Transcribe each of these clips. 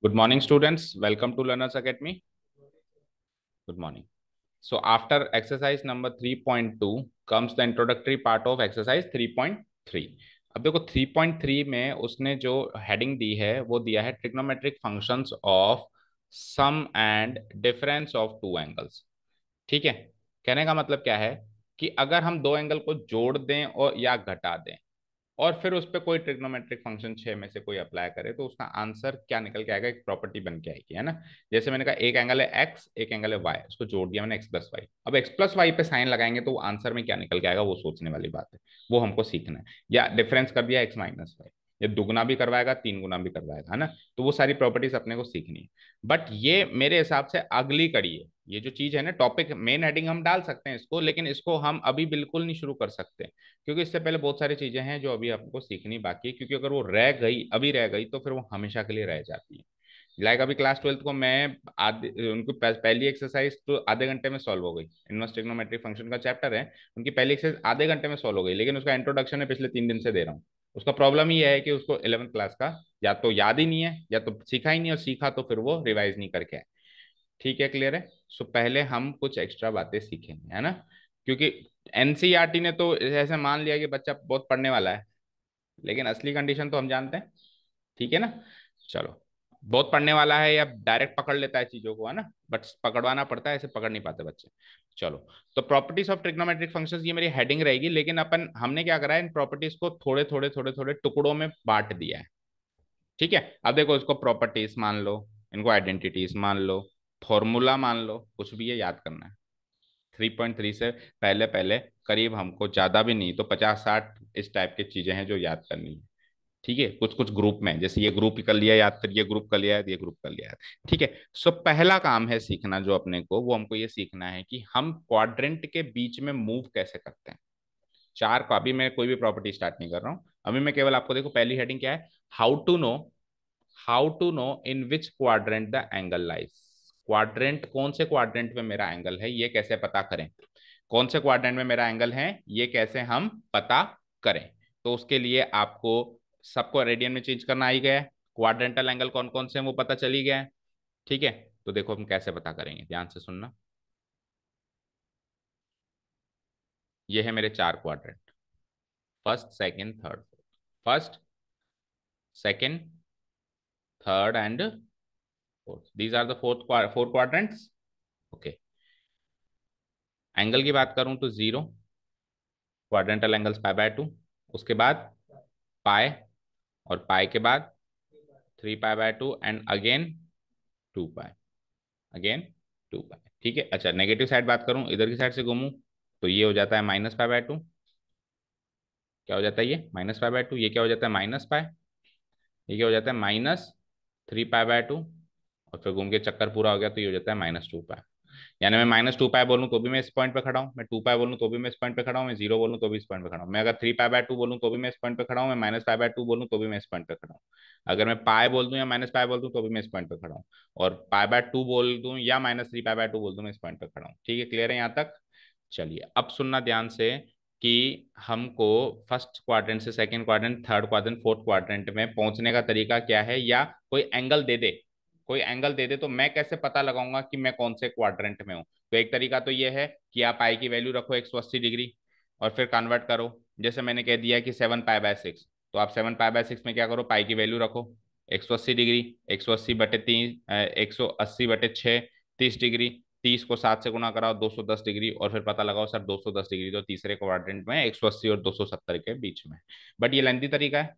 Good morning, students. Welcome to Learners Academy. Good morning. So, after exercise number 3.2 comes the introductory part of exercise 3.3. अब देखो 3.3 में उसने जो heading दी है वो दिया है trigonometric functions of sum and difference of two angles. ठीक है। कहने का मतलब क्या है कि अगर हम दो एंगल को जोड़ दें और या घटा दें और फिर उस पर कोई ट्रिग्नोमेट्रिक फंक्शन छह में से कोई अप्लाई करे तो उसका आंसर क्या निकल के आएगा, एक प्रॉपर्टी बन के आएगी, है ना। जैसे मैंने कहा एक एंगल है एक्स, एक एंगल है वाई, उसको जोड़ दिया मैंने एक्स प्लस वाई। अब एक्स प्लस वाई पे साइन लगाएंगे तो वो आंसर में क्या निकल के आएगा वो सोचने वाली बात है, वो हमको सीखना है। या डिफरेंस कर दिया एक्स माइनस वाई, ये दुगुना भी करवाएगा तीन गुना भी करवाएगा, है ना। तो वो सारी प्रॉपर्टीज अपने को सीखनी है। बट ये मेरे हिसाब से अगली कड़ी है, ये जो चीज है ना, टॉपिक मेन हेडिंग हम डाल सकते हैं इसको, लेकिन इसको हम अभी बिल्कुल नहीं शुरू कर सकते क्योंकि इससे पहले बहुत सारी चीजें हैं जो अभी आपको सीखनी बाकी है। क्योंकि अगर वो रह गई, अभी रह गई, तो फिर वो हमेशा के लिए रह जाती है। लाइक अभी क्लास 12th को मैं आधे उनको पहली एक्सरसाइज तो आधे घंटे में सॉल्व हो गई। इनवर्स ट्रिग्नोमेट्रिक फंक्शन का चैप्टर है, उनकी पहली एक्सरसाइज आधे घंटे में सॉल्व हो गई, लेकिन उसका इंट्रोडक्शन है पिछले 3 दिन से दे रहा हूँ। उसका प्रॉब्लम ये है कि उसको 11th क्लास का या तो याद ही नहीं है या तो सीखा ही नहीं, और सीखा तो फिर वो रिवाइज नहीं करके आए। ठीक है, क्लियर है। सो पहले हम कुछ एक्स्ट्रा बातें सीखेंगे, है ना। क्योंकि एनसीईआरटी ने तो ऐसे मान लिया कि बच्चा बहुत पढ़ने वाला है, लेकिन असली कंडीशन तो हम जानते हैं। ठीक है ना। चलो, बहुत पढ़ने वाला है या डायरेक्ट पकड़ लेता है चीजों को, है ना, बट पकड़वाना पड़ता है, ऐसे पकड़ नहीं पाते बच्चे। चलो, तो प्रॉपर्टीज ऑफ ट्रिग्नोमेट्रिक फंक्शंस ये मेरी हेडिंग रहेगी, लेकिन अपन हमने क्या करा है, इन प्रॉपर्टीज को थोड़े थोड़े थोड़े थोड़े टुकड़ों में बांट दिया है। ठीक है। अब देखो, इसको प्रॉपर्टीज मान लो, इनको आइडेंटिटीज मान लो, फॉर्मूला मान लो, कुछ भी ये याद करना है। 3.3 से पहले पहले करीब हमको ज्यादा भी नहीं तो 50-60 इस टाइप की चीजें हैं जो याद करनी है। ठीक है। कुछ कुछ ग्रुप में, जैसे ये ग्रुप कर लिया याद, फिर ये ग्रुप कर लिया याद, ये ग्रुप कर लिया याद। ठीक है। सो पहला काम है सीखना जो अपने को, वो हमको ये सीखना है कि हम क्वाड्रेंट के बीच में मूव कैसे करते हैं। चार को अभी मैं कोई भी प्रॉपर्टी स्टार्ट नहीं कर रहा हूं, अभी मैं केवल आपको, देखो पहली हेडिंग क्या है, how to know in which quadrant the angle lies. Quadrant, कौन से क्वाड्रेंट में मेरा एंगल है ये कैसे पता करें, कौन से क्वाड्रेंट में मेरा एंगल है ये कैसे हम पता करें। तो उसके लिए आपको सबको रेडियन में चेंज करना ही गया है, क्वाड्रेंटल एंगल कौन कौन से हैं वो पता चली गया है। ठीक है। तो देखो हम कैसे पता करेंगे, ध्यान से सुनना। ये है मेरे चार quadrant, first second third. First, second, third and fourth, these are the four quadrants. Okay. Angle की बात करूं तो जीरो, क्वाड्रेंटल एंगल्स पाई/2। उसके बाद पाई, और पाई के बाद 3 पाई/2 एंड अगेन 2 पाई, अगेन 2 पाई। ठीक है। अच्छा, नेगेटिव साइड बात करूं, इधर की साइड से घूमूं तो ये हो जाता है -पाई/2। क्या हो जाता है ये, -पाई/2। ये क्या हो जाता है, -पाई। ये क्या हो जाता है, -3 पाई/2। और फिर घूम के चक्कर पूरा हो गया तो ये हो जाता है -2 पाई। यानी मैं -2 पाई बोलूं तो भी मैं इस पॉइंट पे खड़ा हूं, मैं 2 पाई बोलूं तो भी मैं इस पॉइंट पे खड़ा हूं, मैं जीरो बोलूं तो भी इस पॉइंट पे खड़ा हूं, मैं अगर 3 पाई/2 बोलूं तो भी मैं इस पॉइंट पे खड़ा हूं, मैं -पाई/2 बोलूं तो भी मैं इस पॉइंट पे खड़ा हूं। अगर मैं पाई बोल दूं या -पाई बोल दूं तो भी मैं इस पॉइंट पे खड़ा हूं। और पाई/2 बोल दूं या -3 पाई/2 बोल दूं, मैं इस पॉइंट पे खड़ा हूं। ठीक है, क्लियर है यहाँ तक। चलिए अब सुनना ध्यान से कि हमको फर्स्ट क्वाड्रेंट से second quadrant, third quadrant, fourth quadrant में पहुंचने का तरीका क्या है, या कोई एंगल दे दे, कोई एंगल दे दे तो मैं कैसे पता लगाऊंगा कि मैं कौन से क्वाड्रेंट में हूं। तो एक तरीका तो ये है कि आप पाई की वैल्यू रखो 180 डिग्री और फिर कन्वर्ट करो। जैसे मैंने कह दिया कि 7 पाई/6, तो आप 7 पाई/6 में क्या करो, पाई की वैल्यू रखो 180 डिग्री, 180/3, 180/6, 30 डिग्री। 30 को 7 से गुना कराओ 210 डिग्री, और फिर पता लगाओ सर 210 डिग्री तो तीसरे क्वाड्रेंट में 180 और 270 के बीच में। बट ये लेंथी तरीका है,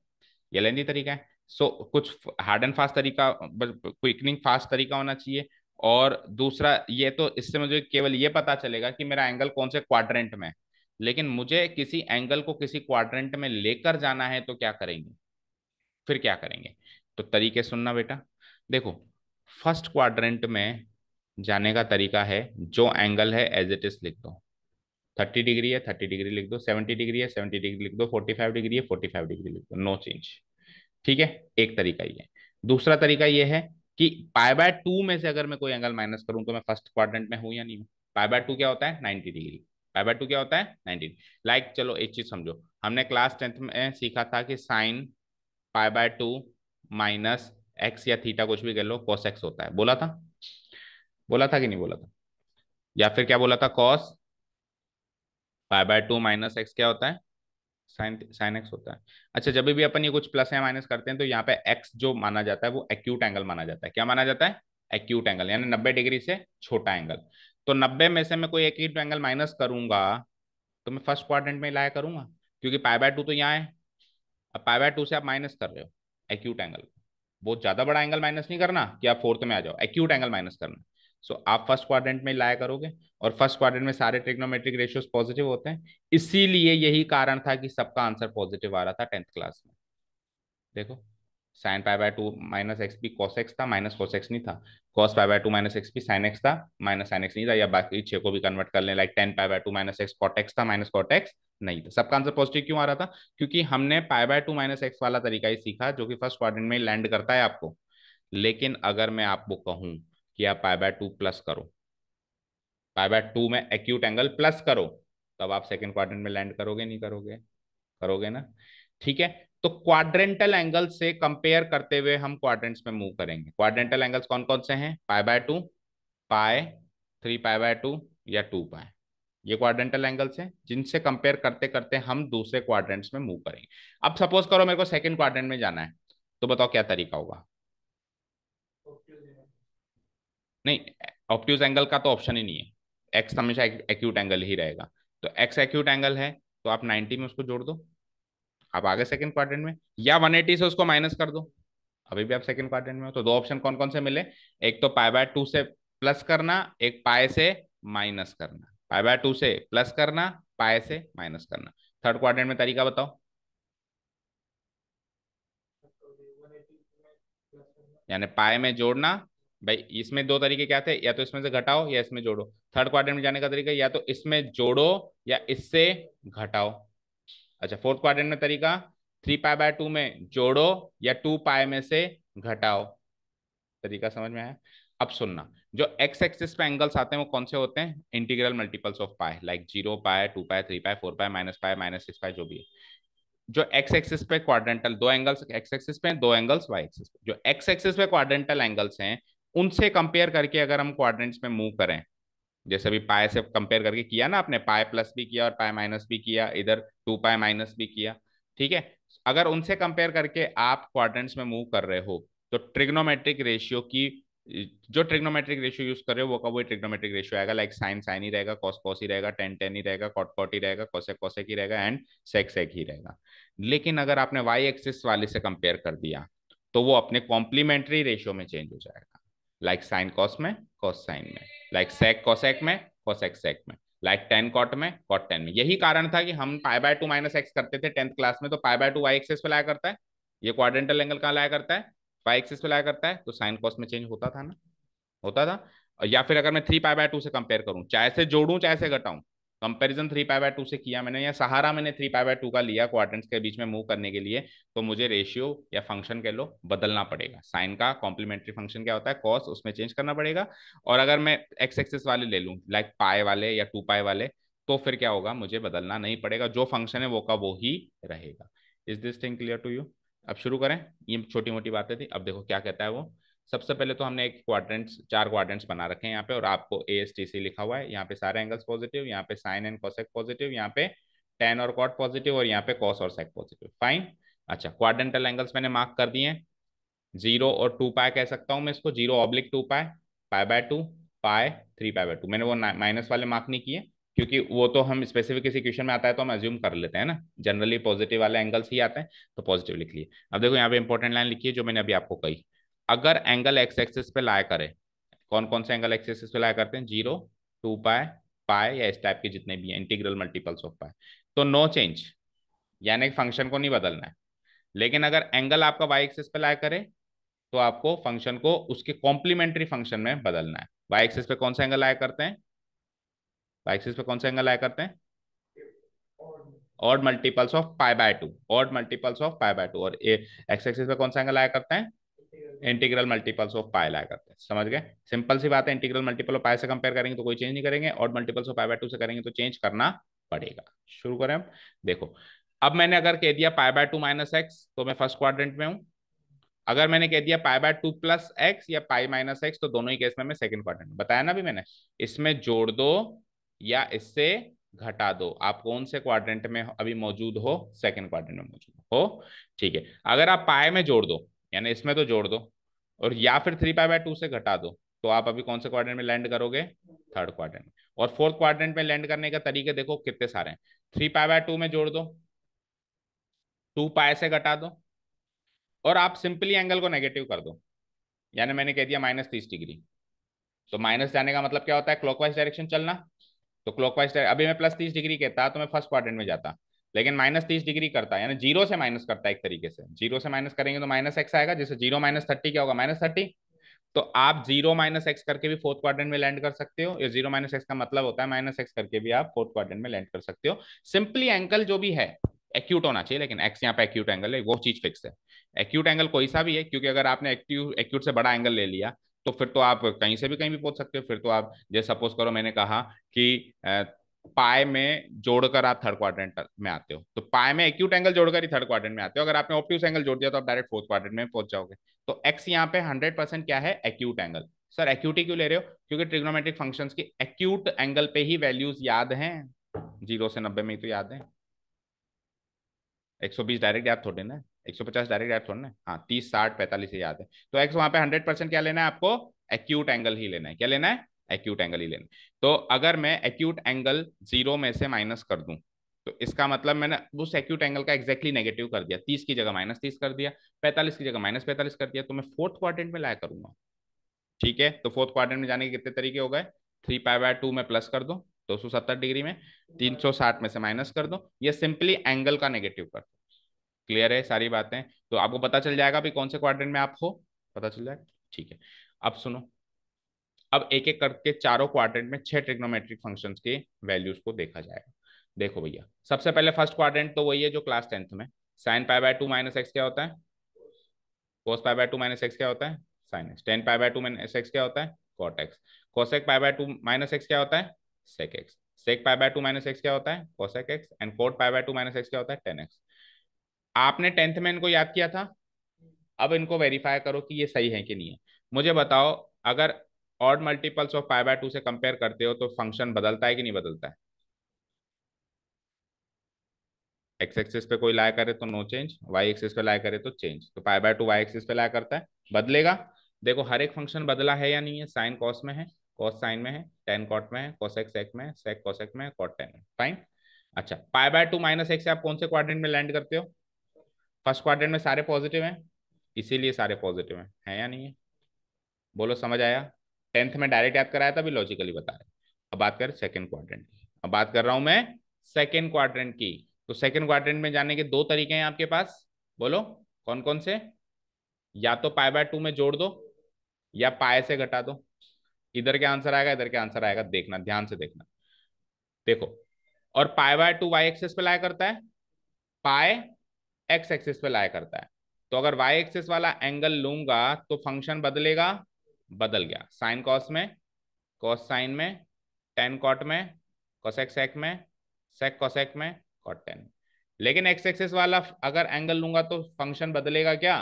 ये लेंथी तरीका है। सो कुछ हार्ड एंड फास्ट तरीका, क्विकनिंग फास्ट तरीका होना चाहिए। और दूसरा ये, तो इससे मुझे केवल ये पता चलेगा कि मेरा एंगल कौन से क्वाड्रेंट में है। लेकिन मुझे किसी एंगल को किसी क्वाड्रेंट में लेकर जाना है तो क्या करेंगे, फिर क्या करेंगे। तो तरीके सुनना बेटा। देखो, फर्स्ट क्वाड्रेंट में जाने का तरीका है, जो एंगल है एज इट इज लिख दो। 30 डिग्री है 30 डिग्री लिख दो, 70 डिग्री है 70 डिग्री लिख दो, 45 डिग्री है 45 डिग्री लिख दो, नो चेंज। ठीक है। एक तरीका ये है। दूसरा तरीका ये है कि पाई/2 में से अगर मैं कोई एंगल माइनस करूं तो मैं फर्स्ट क्वाड्रेंट में हूं या नहीं हूं। पाई/2 क्या होता है, 90 डिग्री। पाई/2 क्या होता है, 90। लाइक चलो एक चीज समझो, हमने क्लास 10th में सीखा था कि साइन पाई/2 माइनस एक्स या थीटा कुछ भी कह लो, कॉस एक्स होता है, बोला था कि नहीं बोला था? या फिर क्या बोला था, कॉस पाई/2 माइनस एक्स क्या होता है, साइन साइन एक्स होता है। अच्छा, जब भी अपन ये कुछ प्लस या माइनस करते हैं तो यहाँ पे एक्स जो माना जाता है वो एक्यूट एंगल माना जाता है। क्या माना जाता है? एक्यूट एंगल, यानी 90 डिग्री से छोटा एंगल। तो 90 में से मैं कोई एक्यूट एंगल माइनस करूंगा तो मैं फर्स्ट क्वाड्रेंट में लाया करूंगा, क्योंकि पाई/2 तो यहाँ है। अब पाई/2 से आप माइनस कर रहे हो एक्यूट एंगल, बहुत ज्यादा बड़ा एंगल माइनस नहीं करना कि आप फोर्थ में आ जाओ, एक्यूट एंगल माइनस करना। सो आप फर्स्ट क्वाड्रेंट में लाया करोगे, और फर्स्ट क्वाड्रेंट में सारे ट्रिग्नोमेट्रिक रेशियोज पॉजिटिव होते हैं, इसीलिए यही कारण था कि सबका आंसर पॉजिटिव आ रहा था 10th क्लास में। देखो, साइन पाई/2 माइनस एक्स भी कॉस एक्स था, माइनस कॉस एक्स नहीं था। कॉस पाई/2 माइनस एक्स भी साइन एक्स था, माइनस साइन एक्स नहीं था। या बाकी छह को भी कन्वर्ट कर लें, लाइक टेन पाई/2 माइनस एक्स कॉट एक्स था, माइनस कॉट एक्स नहीं था। सबका आंसर पॉजिटिव क्यों आ रहा था? क्योंकि हमने पाई/2 माइनस एक्स वाला तरीका ही सीखा जो कि फर्स्ट क्वाड्रेंट में लैंड करता है आपको। लेकिन अगर मैं आपको कहूं कि आप पाई/2 प्लस करो, पाई/2 में एक्यूट एंगल प्लस करो, तब आप सेकंड क्वाड्रेंट में लैंड करोगे नहीं करोगे? करोगे ना? ठीक है। तो क्वाड्रेंटल एंगल से कंपेयर करते हुए हम क्वाड्रेंट्स में मूव करेंगे। क्वाड्रेंटल एंगल्स कौन कौन से हैं? पाई/2, पाई, 3 पाई/2 या 2 पाई। ये क्वाड्रेंटल एंगल्स हैं जिनसे कंपेयर करते करते हम दूसरे क्वाड्रेंट्स में मूव करेंगे। अब सपोज करो मेरे को सेकंड क्वाड्रेंट में जाना है, तो बताओ क्या तरीका होगा? नहीं, ऑब्ट्यूज एंगल का तो ऑप्शन ही नहीं है, एक्स हमेशा एक्यूट एंगल ही रहेगा। तो एक्स एक्यूट एंगल है, तो आप 90 में उसको जोड़ दो, आप आगे सेकंड क्वाड्रेंट में, या 180 से उसको माइनस कर दो, अभी भी आप सेकंड क्वाड्रेंट में हो। तो दो ऑप्शन कौन कौन से मिले? एक तो पाई/2 से प्लस करना, एक पाई से माइनस करना। पाई/2 से प्लस करना, पाई से माइनस करना। थर्ड क्वाड्रेंट में तरीका बताओ। यानी पाई में जोड़ना, भाई इसमें दो तरीके क्या थे, या तो इसमें से घटाओ या इसमें जोड़ो। थर्ड क्वाड्रेंट में जाने का तरीका या तो इसमें जोड़ो या इससे घटाओ। अच्छा, फोर्थ क्वाड्रेंट में तरीका, 3 पाई/2 में जोड़ो या 2 पाई में से घटाओ। तरीका समझ में आया? अब सुनना, जो एक्स एक्सिस पे एंगल्स आते हैं वो कौन से होते हैं? Integral multiples of pi, like 0 पाई, 2 पाई, 3 पाई, 4 पाई, -पाई, -6 पाई, जो भी है। जो एक्स एक्सिस पे क्वाड्रेंटल, दो एंगल्स एक्स एक्सिस पे, दो एंगल्स वाई एक्सिस पे, जो एक्स एक्सिस पे क्वाड्रेंटल एंगल्स हैं उनसे कंपेयर करके अगर हम क्वाड्रेंट्स में मूव करें, जैसे अभी पाई से कंपेयर करके किया ना आपने, पाई प्लस भी किया और पाई माइनस भी किया, इधर 2 पाई माइनस भी किया, ठीक है। अगर उनसे कंपेयर करके आप क्वाड्रेंट्स में मूव कर रहे हो, तो ट्रिग्नोमेट्रिक रेशियो की, जो ट्रिग्नोमेट्रिक रेशियो यूज कर रहे हो वो का वही ट्रिग्नोमेट्रिक रेशियो आएगा, लाइक साइन साइन ही रहेगा, कॉस कॉस ही रहेगा, टेन टेन ही रहेगा, कॉट कॉट ही रहेगा, कोसेक कोसेक ही रहेगा, एंड सेक सेक ही रहेगा। लेकिन अगर आपने वाई एक्सिस वाले से कंपेयर कर दिया तो वो अपने कॉम्प्लीमेंट्री रेशियो में चेंज हो जाएगा, लाइक साइन कॉस में, कॉस साइन में, लाइक सेक कॉसेक में, कॉसेक सेक में, लाइक टेन कॉट में, कॉट टेन में। यही कारण था कि हम पाई/2 माइनस एक्स करते थे 10th क्लास में, तो पाई/2 वाई एक्सिस पे लाया करता है, ये क्वाड्रेंटल एंगल कहाँ लाया करता है? वाई एक्सिस पे लाया करता है, तो साइन कॉस में चेंज होता था ना, होता था। या फिर अगर मैं 3 पाई/2 से कंपेयर करूं, चाहे से जोड़ूं चाहे से घटाऊं, कंपैरिजन 3 पाई/2 से किया मैंने, या सहारा मैंने 3 पाई/2 का लिया क्वाड्रेंट्स के बीच में मूव करने के लिए, तो मुझे रेशियो या फंक्शन कह लो बदलना पड़ेगा। साइन का कॉम्प्लीमेंट्री फंक्शन क्या होता है, कॉस, उसमें चेंज करना पड़ेगा। और अगर मैं एक्स एक्सिस वाले ले लूं, लाइक पाई वाले या 2 पाई वाले, तो फिर क्या होगा, मुझे बदलना नहीं पड़ेगा, जो फंक्शन है वो का वो ही रहेगा। Is this thing clear to you? अब शुरू करें, ये छोटी मोटी बातें थी, अब देखो क्या कहता है वो। सबसे पहले तो हमने एक क्वाड्रेंट्स, चार क्वाड्रेंट्स बना रखे हैं यहाँ पे, और आपको ASTC लिखा हुआ है, यहाँ पे सारे एंगल्स पॉजिटिव, यहाँ पे साइन एंड कोसेक पॉजिटिव, यहाँ पे टेन और कॉट पॉजिटिव, और यहाँ पे कॉस और सेक पॉजिटिव। फाइन। अच्छा, क्वाड्रेंटल एंगल्स मैंने मार्क कर दिए हैं, 0 और 2 पाई कह सकता हूँ मैं इसको, 0/2 पाई, पाई/2, पाई, 3 पाई/2। मैंने वो माइनस वाले मार्क नहीं किए, क्योंकि वो तो हम स्पेसिफिक किसी क्वेश्चन में आता है तो हम अज्यूम कर लेते हैं ना, जनरली पॉजिटिव वाले एंगल्स ही आते हैं, तो पॉजिटिव लिख लिए। अब देखो यहाँ पे इंपॉर्टेंट लाइन लिखी है जो मैंने अभी आपको कही, अगर एंगल एक्स एक्सिस पे लाया करे, कौन कौन से एंगल एक्स एक्सिस पे लाया करते हैं? 0, 2 पाई, पाई या इस टाइप के जितने भी हैं इंटीग्रल मल्टीपल्स ऑफ पाई, तो नो चेंज, यानी फंक्शन को नहीं बदलना है। लेकिन अगर एंगल आपका वाई एक्सिस पे लाया करे, तो आपको फंक्शन को उसके कॉम्प्लीमेंट्री फंक्शन में बदलना है। वाई एक्सिस पे कौन सा एंगल लाया करते हैं? वाई एक्सिस पे कौन सा एंगल लाया करते हैं? ऑड मल्टीपल्स ऑफ पाई/2, ऑड मल्टीपल्स ऑफ पाई/2। और एक्स एक्सिस पे कौन सा एंगल लाया करते हैं? इंटीग्रल मल्टीपल्स ऑफ पाई लाया करते हैं। समझ गए? सिंपल सी बात है, इंटीग्रल मल्टीपल ऑफ पाई से कंपेयर करेंगे तो कोई चेंज नहीं करेंगे, ऑड मल्टीपल्स ऑफ पाई/2 से करेंगे तो चेंज करना पड़ेगा। शुरू करें हम। देखो, अब मैंने अगर कह दिया पाई/2 माइनस एक्स, तो मैं फर्स्ट क्वाड्रेंट में हूं, अगर मैंने कह दिया पाई बाय 2 प्लस एक्स या पाई माइनस एक्स, तो दोनों ही केस में मैं सेकंड क्वाड्रेंट में बताया ना भी मैंने, इसमें जोड़ दो या इससे घटा दो, आप कौन से क्वाड्रेंट में अभी मौजूद हो, सेकंड क्वाड्रेंट में मौजूद हो। ठीक है, अगर आप पाए में जोड़ दो यानी इसमें तो जोड़ दो, और या फिर 3 पाई बाय 2 से घटा दो, तो आप अभी कौन से क्वाड्रेंट में लैंड करोगे, थर्ड क्वाड्रेंट में। और फोर्थ क्वाड्रेंट में लैंड करने का तरीके देखो कितने सारे हैं। 3 पाई बाय 2 में जोड़ दो, 2 पाई से घटा दो, और आप सिंपली एंगल को नेगेटिव कर दो, यानी मैंने कह दिया -30 डिग्री। तो माइनस जाने का मतलब क्या होता है, क्लॉकवाइज डायरेक्शन चलना। तो क्लॉकवाइज, अभी मैं +30 डिग्री कहता तो मैं फर्स्ट क्वाड्रेंट में जाता, लेकिन -30 डिग्री करता है, यानी जीरो से माइनस करता है, एक तरीके से जीरो से माइनस करेंगे तो -x आएगा, जैसे 0 - 30 क्या होगा, -30। तो आप 0 - x करके भी फोर्थ क्वाड्रेंट में लैंड कर सकते हो, या 0 - x का मतलब होता है -x करके भी आप फोर्थ क्वाड्रेंट में लैंड कर सकते हो। सिंपली एंगल जो भी है एक्यूट होना चाहिए, लेकिन एक्स यहाँ पे एक्यूट एंगल है, वो चीज फिक्स है। एक्यूट एंगल कोई सा भी है, क्योंकि अगर आपने एक्यूट से बड़ा एंगल ले लिया, तो फिर तो आप कहीं से भी कहीं भी पहुंच सकते हो। फिर तो आप जैसे सपोज करो मैंने कहा कि पाए में जोड़कर आप थर्ड क्वाड्रेंट में आते हो, तो पाए में एक्यूट एंगल जोड़कर ही थर्ड क्वाड्रेंट में आते हो। अगर आपने ऑब्ट्यूस एंगल जोड़ दिया तो आप डायरेक्ट फोर्थ क्वाड्रेंट में पहुंच जाओगे। तो एक्स यहाँ पे 100% क्या है, एक्यूट एंगल। सर एक्यूटी क्यों ले रहे हो, क्योंकि ट्रिग्नोमेट्रिक फंक्शंस की एक्यूट एंगल पे ही वैल्यूज याद हैं, 0 से 90 में ही तो याद है। 120 डायरेक्ट याद थोड़े ना, 150 डायरेक्ट याद थोड़े ना, हाँ 30 60 45 याद है। तो एक्स वहां पे 100% क्या लेना है आपको, एक्यूट एंगल ही लेना है। क्या लेना है, एक्यूट एंगल ही लेना है। तो अगर मैं एक्यूट एंगल 0 में से माइनस कर दूं, तो इसका मतलब मैंने उस एक्यूट एंगल का एग्जैक्टली नेगेटिव कर दिया, 30 की जगह -30 कर दिया, 45 की जगह -45 कर दिया, तो मैं फोर्थ क्वाड्रेंट में लाया करूंगा। ठीक है, तो फोर्थ क्वाड्रेंट में जाने के कितने तरीके हो गए, 3 पाई बाय 2 में प्लस कर दो 270 डिग्री में, 360 में से माइनस कर दो, ये सिंपली एंगल का नेगेटिव कर दो। क्लियर है सारी बातें, तो आपको पता चल जाएगा भी कौन से क्वाड्रेंट में आप हो, पता चल जाएगा। ठीक है, अब सुनो, अब एक एक करके चारों क्वाड्रेंट में 6 ट्रिग्नोमेट्रिक फंक्शंस के वैल्यूज को देखा जाएगा। देखो भैया, सबसे पहले फर्स्ट क्वाड्रेंट तो वही है जो क्लास 10th में, sin π/2 - x क्या होता है, cos π/2 - x क्या होता है, sin x, tan π/2 - x क्या होता है, cot x, cosec π/2 - x क्या होता है, sec x, sec π/2 - x क्या होता है, cosec x, and cot π/2 - x क्या होता है, tan x। आपने 10th में इनको याद किया था, अब इनको वेरीफाई करो कि ये सही है कि नहीं है। मुझे बताओ, अगर ऑड मल्टीपल्स ऑफ π/2 से कंपेयर करते हो तो फंक्शन बदलता है कि नहीं बदलता है, एक्स एक्सिस पे कोई लाया करे तो नो चेंज, वाई एक्सिस पे लाया करे तो चेंज, तो π/2 वाई एक्सिस पे लाया करता है, बदलेगा। देखो हर एक फंक्शन बदला है या नहीं है, साइन कॉस में है, कॉस साइन में है, टेन कॉट में है, कोसेक सेक में है, सेक कोसेक में है, कॉट टेन में, फाइन। अच्छा, π/2 - x से आप कौन से क्वाड्रेंट में लैंड करते हो, फर्स्ट क्वाड्रेंट में सारे पॉजिटिव हैं, इसीलिए सारे पॉजिटिव हैं, है या नहीं है, बोलो समझ आया। 10th में डायरेक्ट याद कराया था, अभी लॉजिकली बता रहे। अब बात करें सेकंड क्वाड्रेंट की, अब बात कर रहा हूं मैं सेकंड क्वाड्रेंट की। तो सेकंड क्वाड्रेंट में जाने के दो तरीके हैं आपके पास, बोलो कौन कौन से, या तो π/2 में जोड़ दो या पाए से घटा दो। इधर क्या आंसर आएगा, इधर क्या आंसर आएगा, देखना ध्यान से देखना। देखो, और π/2 वाई एक्सिस पे लाया करता है, पाए एक्स एक्सिस पे लाया करता है। तो अगर वाई एक्सिस वाला एंगल लूंगा तो फंक्शन बदलेगा, बदल गया, साइन कॉस में, कॉस साइन में, टेन कॉट में, कोसेक सेक में, सेक कोसेक में, कॉट टेन। लेकिन एक्स एक्सिस वाला अगर एंगल लूंगा तो फंक्शन बदलेगा क्या,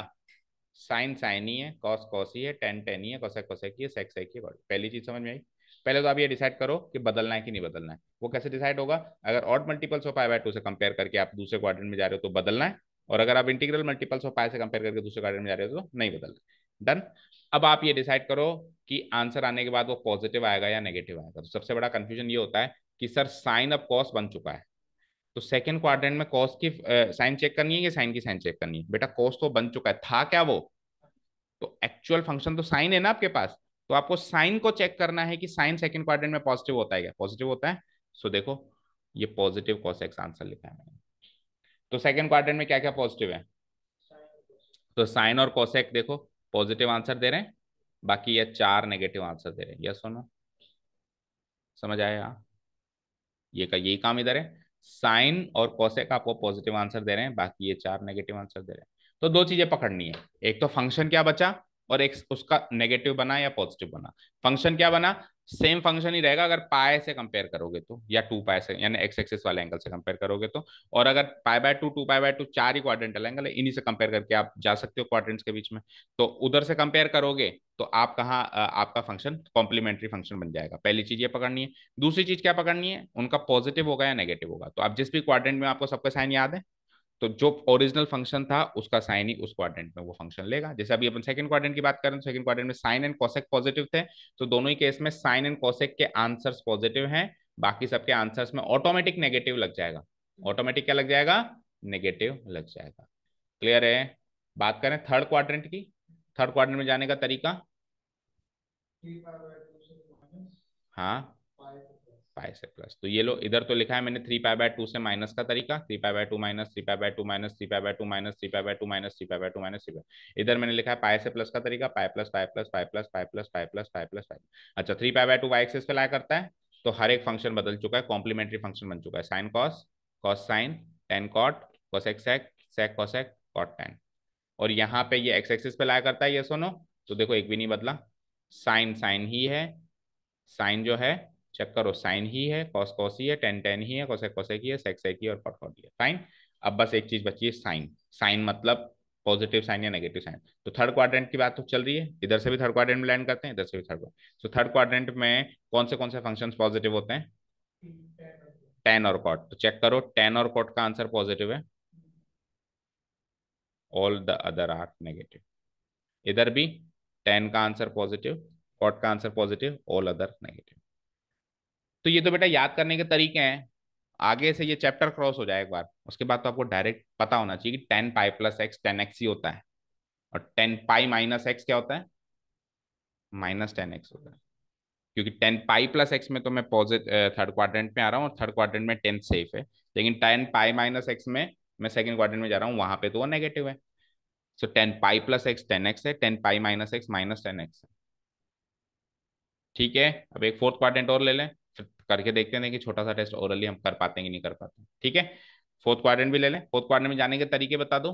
साइन साइन ही है, कॉस कॉस ही है, टेन टेन ही है, कोसेक कोसेक ही है, सेक सेक ही है। पहली चीज समझ में आई। पहले तो आप ये डिसाइड करो कि बदलना है कि नहीं बदलना है। वो कैसे डिसाइड होगा, अगर ऑड मल्टीपल्स ऑफ π/2 से कंपेयर करके आप दूसरे क्वाड्रेंट में जा रहे हो तो बदलना है, और अगर आप इंटीग्रल मल्टीपल्स ऑफ पाई से कंपेयर करके दूसरे क्वाड्रेंट में जा रहे हो तो नहीं बदलना। डन। अब आप ये डिसाइड करो कि आंसर आने के बाद वो पॉजिटिव आएगा या नेगेटिव आएगा। तो सबसे बड़ा कंफ्यूजन ये होता है कि सर साइन अब कॉस बन चुका है, तो सेकंड क्वाड्रेंट में कॉस की साइन चेक करनी है कि साइन की साइन चेक करनी है, बेटा कॉस तो बन चुका है, था क्या वो, तो एक्चुअल फंक्शन तो साइन है ना आपके पास, तो आपको साइन को चेक करना है कि साइन सेकंड क्वाड्रेंट में पॉजिटिव होता है क्या, पॉजिटिव होता है। सो देखो, ये पॉजिटिव कॉस एक्स आंसर लिखा है मैंने। तो सेकंड क्वाड्रेंट में क्या क्या पॉजिटिव है, तो साइन और कोसेक देखो पॉजिटिव आंसर दे रहे हैं, बाकी ये चार नेगेटिव आंसर दे रहे हैं, यस सुनो, समझ आया। ये का यही काम इधर है, साइन और कोसेक आपको पॉजिटिव आंसर दे रहे हैं, बाकी ये चार नेगेटिव आंसर दे रहे हैं। तो दो चीजें पकड़नी है, एक तो फंक्शन क्या बचा, और एक उसका नेगेटिव बना या पॉजिटिव बना। फंक्शन क्या बना, सेम फंक्शन ही रहेगा अगर पाए से कंपेयर करोगे तो, या टू पाए से यानी एक्स एक्सिस वाले एंगल से कंपेयर करोगे तो। और अगर pi by two, two pi by two, चार ही क्वाड्रेंटल एंगल है, इन्हीं से कंपेयर करके आप जा सकते हो क्वाड्रेंट्स के बीच में। तो उधर से कंपेयर करोगे तो आप कहाँ आपका फंक्शन कॉम्प्लीमेंट्री फंक्शन बन जाएगा। पहली चीज ये पकड़नी है। दूसरी चीज क्या पकड़नी है, उनका पॉजिटिव होगा या नेगेटिव होगा। तो आप जिस भी क्वाड्रेंट में, आपको सबका साइन याद है, तो जो ओरिजिनल फंक्शन था उसका साइन ही उस क्वाड्रेंट में वो फंक्शन लेगा। जैसे अभी अपन सेकंड क्वाड्रेंट की बात करें तो सेकंड क्वाड्रेंट में साइन एंड कोसेक पॉजिटिव थे, तो दोनों ही केस में साइन एंड कोसेक के आंसर्स पॉजिटिव हैं, बाकी सबके आंसर्स में ऑटोमेटिक नेगेटिव लग जाएगा। ऑटोमेटिक क्या लग जाएगा, नेगेटिव लग जाएगा। क्लियर है। बात करें थर्ड क्वाड्रेंट की, थर्ड क्वाड्रेंट में जाने का तरीका, हाँ पाई से प्लस। तो ये लो, इधर तो लिखा है मैंने 3 पाई बाय 2 से माइनस का तरीका, 3 pi by 2 minus 3 pi by 2 minus 3 pi by 2 minus 3 pi by 2 minus 3 pi by 2 minus 3 इधर मैंने लिखा है पाई से प्लस का तरीका, pi plus pi plus pi plus pi plus pi plus pi plus pi. अच्छा, 3 पाई बाय 2 वाई एक्सिस पे ला करता है, तो हर एक फंक्शन बदल चुका है, कॉम्प्लीमेंट्री फंक्शन बन चुका है। Sine cos, cos sine, tan cot, cosec sec, sec cosec, cot tan. और यहाँ पे ये एक्स एक्सिस पे लाया करता है, ये सुनो, तो देखो एक भी नहीं बदला, साइन साइन ही है, साइन जो है चेक करो, साइन ही है, कॉस कॉस ही है, टेन टेन ही है, कोसेक कोसेक ही है, सेक सेक ही है और कॉट कॉट ही है। फाइन। अब बस एक चीज बची है, साइन। साइन मतलब पॉजिटिव साइन या नेगेटिव साइन। तो थर्ड क्वाड्रेंट की बात तो चल रही है, इधर से भी थर्ड क्वाड्रेंट में लैंड करते हैं, इधर से भी थर्ड। तो थर्ड क्वाड्रेंट में कौन से फंक्शंस पॉजिटिव होते हैं, टेन और कॉट। तो चेक करो, टेन और कॉट का आंसर पॉजिटिव है, all the other are negative. इधर भी टेन का आंसर पॉजिटिव, कॉट का answer positive, all other negative. तो ये तो बेटा याद करने के तरीके हैं। आगे से ये चैप्टर क्रॉस हो जाए एक बार, उसके बाद तो आपको डायरेक्ट पता होना चाहिए कि 10 पाई प्लस एक्स 10x ही होता है, और 10 पाई माइनस एक्स क्या होता है, -10x होता है। क्योंकि 10 पाई प्लस एक्स में तो मैं पॉजिटिव थर्ड क्वाड्रेंट में आ रहा हूँ, और थर्ड क्वाड्रेंट में 10 सेफ है। लेकिन 10 पाई माइनस एक्स में मैं सेकंड क्वाड्रेंट में जा रहा हूँ, वहां पे तो वो नेगेटिव है। सो 10 पाई प्लस एक्स 10x है, 10 पाई माइनस एक्स -10x है। ठीक है। अब एक फोर्थ क्वाड्रेंट और ले लें, फिर करके देखते हैं कि छोटा सा टेस्ट ओरली हम कर पाते हैं कि नहीं कर पाते। ठीक है, फोर्थ क्वाड्रेंट भी ले लें। फोर्थ क्वाड्रेंट में जाने के तरीके बता दो।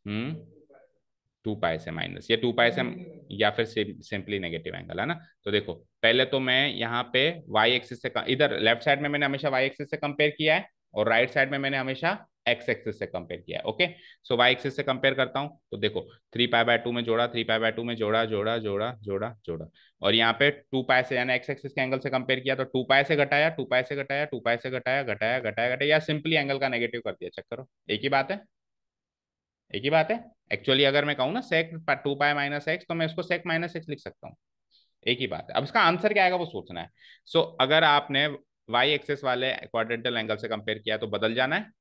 हम्म, 2 पाई से माइनस, या 2 पाई से, या फिर सिंपली नेगेटिव एंगल है ना। तो देखो पहले तो मैं यहाँ पे वाई एक्सिस से, इधर लेफ्ट साइड में मैंने हमेशा वाई एक्सिस से कंपेयर किया है, और राइट साइड में मैंने हमेशा एक्स एक्सिस से कंपेयर किया है। ओके, सो वाई एक्सिस से कंपेयर करता हूँ, तो देखो 3 पाई बाय 2 में जोड़ा, 3 पाई बाय 2 में जोड़ा जोड़ा जोड़ा जोड़ा जोड़ा, और यहाँ पे 2 पाई से यानी एक्स एक्सिस के एंगल से कंपेयर किया, तो 2 पाई से घटाया, 2 पाई से घटाया, 2 पाई से घटाया, घटाया घटाया घटाया, या सिंपली एंगल का नेगेटिव कर दिया। चेक करो, एक ही बात है, एक ही बात है। एक्चुअली अगर मैं कहूँ ना सेक 2 पाई माइनस एक्स, तो मैं इसको सेक माइनस एक्स लिख सकता हूँ, एक ही बात है। अब इसका आंसर क्या आएगा वो सोचना है। अगर आपने वाई एक्सेस वाले क्वाड्रेंटल एंगल से कंपेयर किया तो बदल जाना है,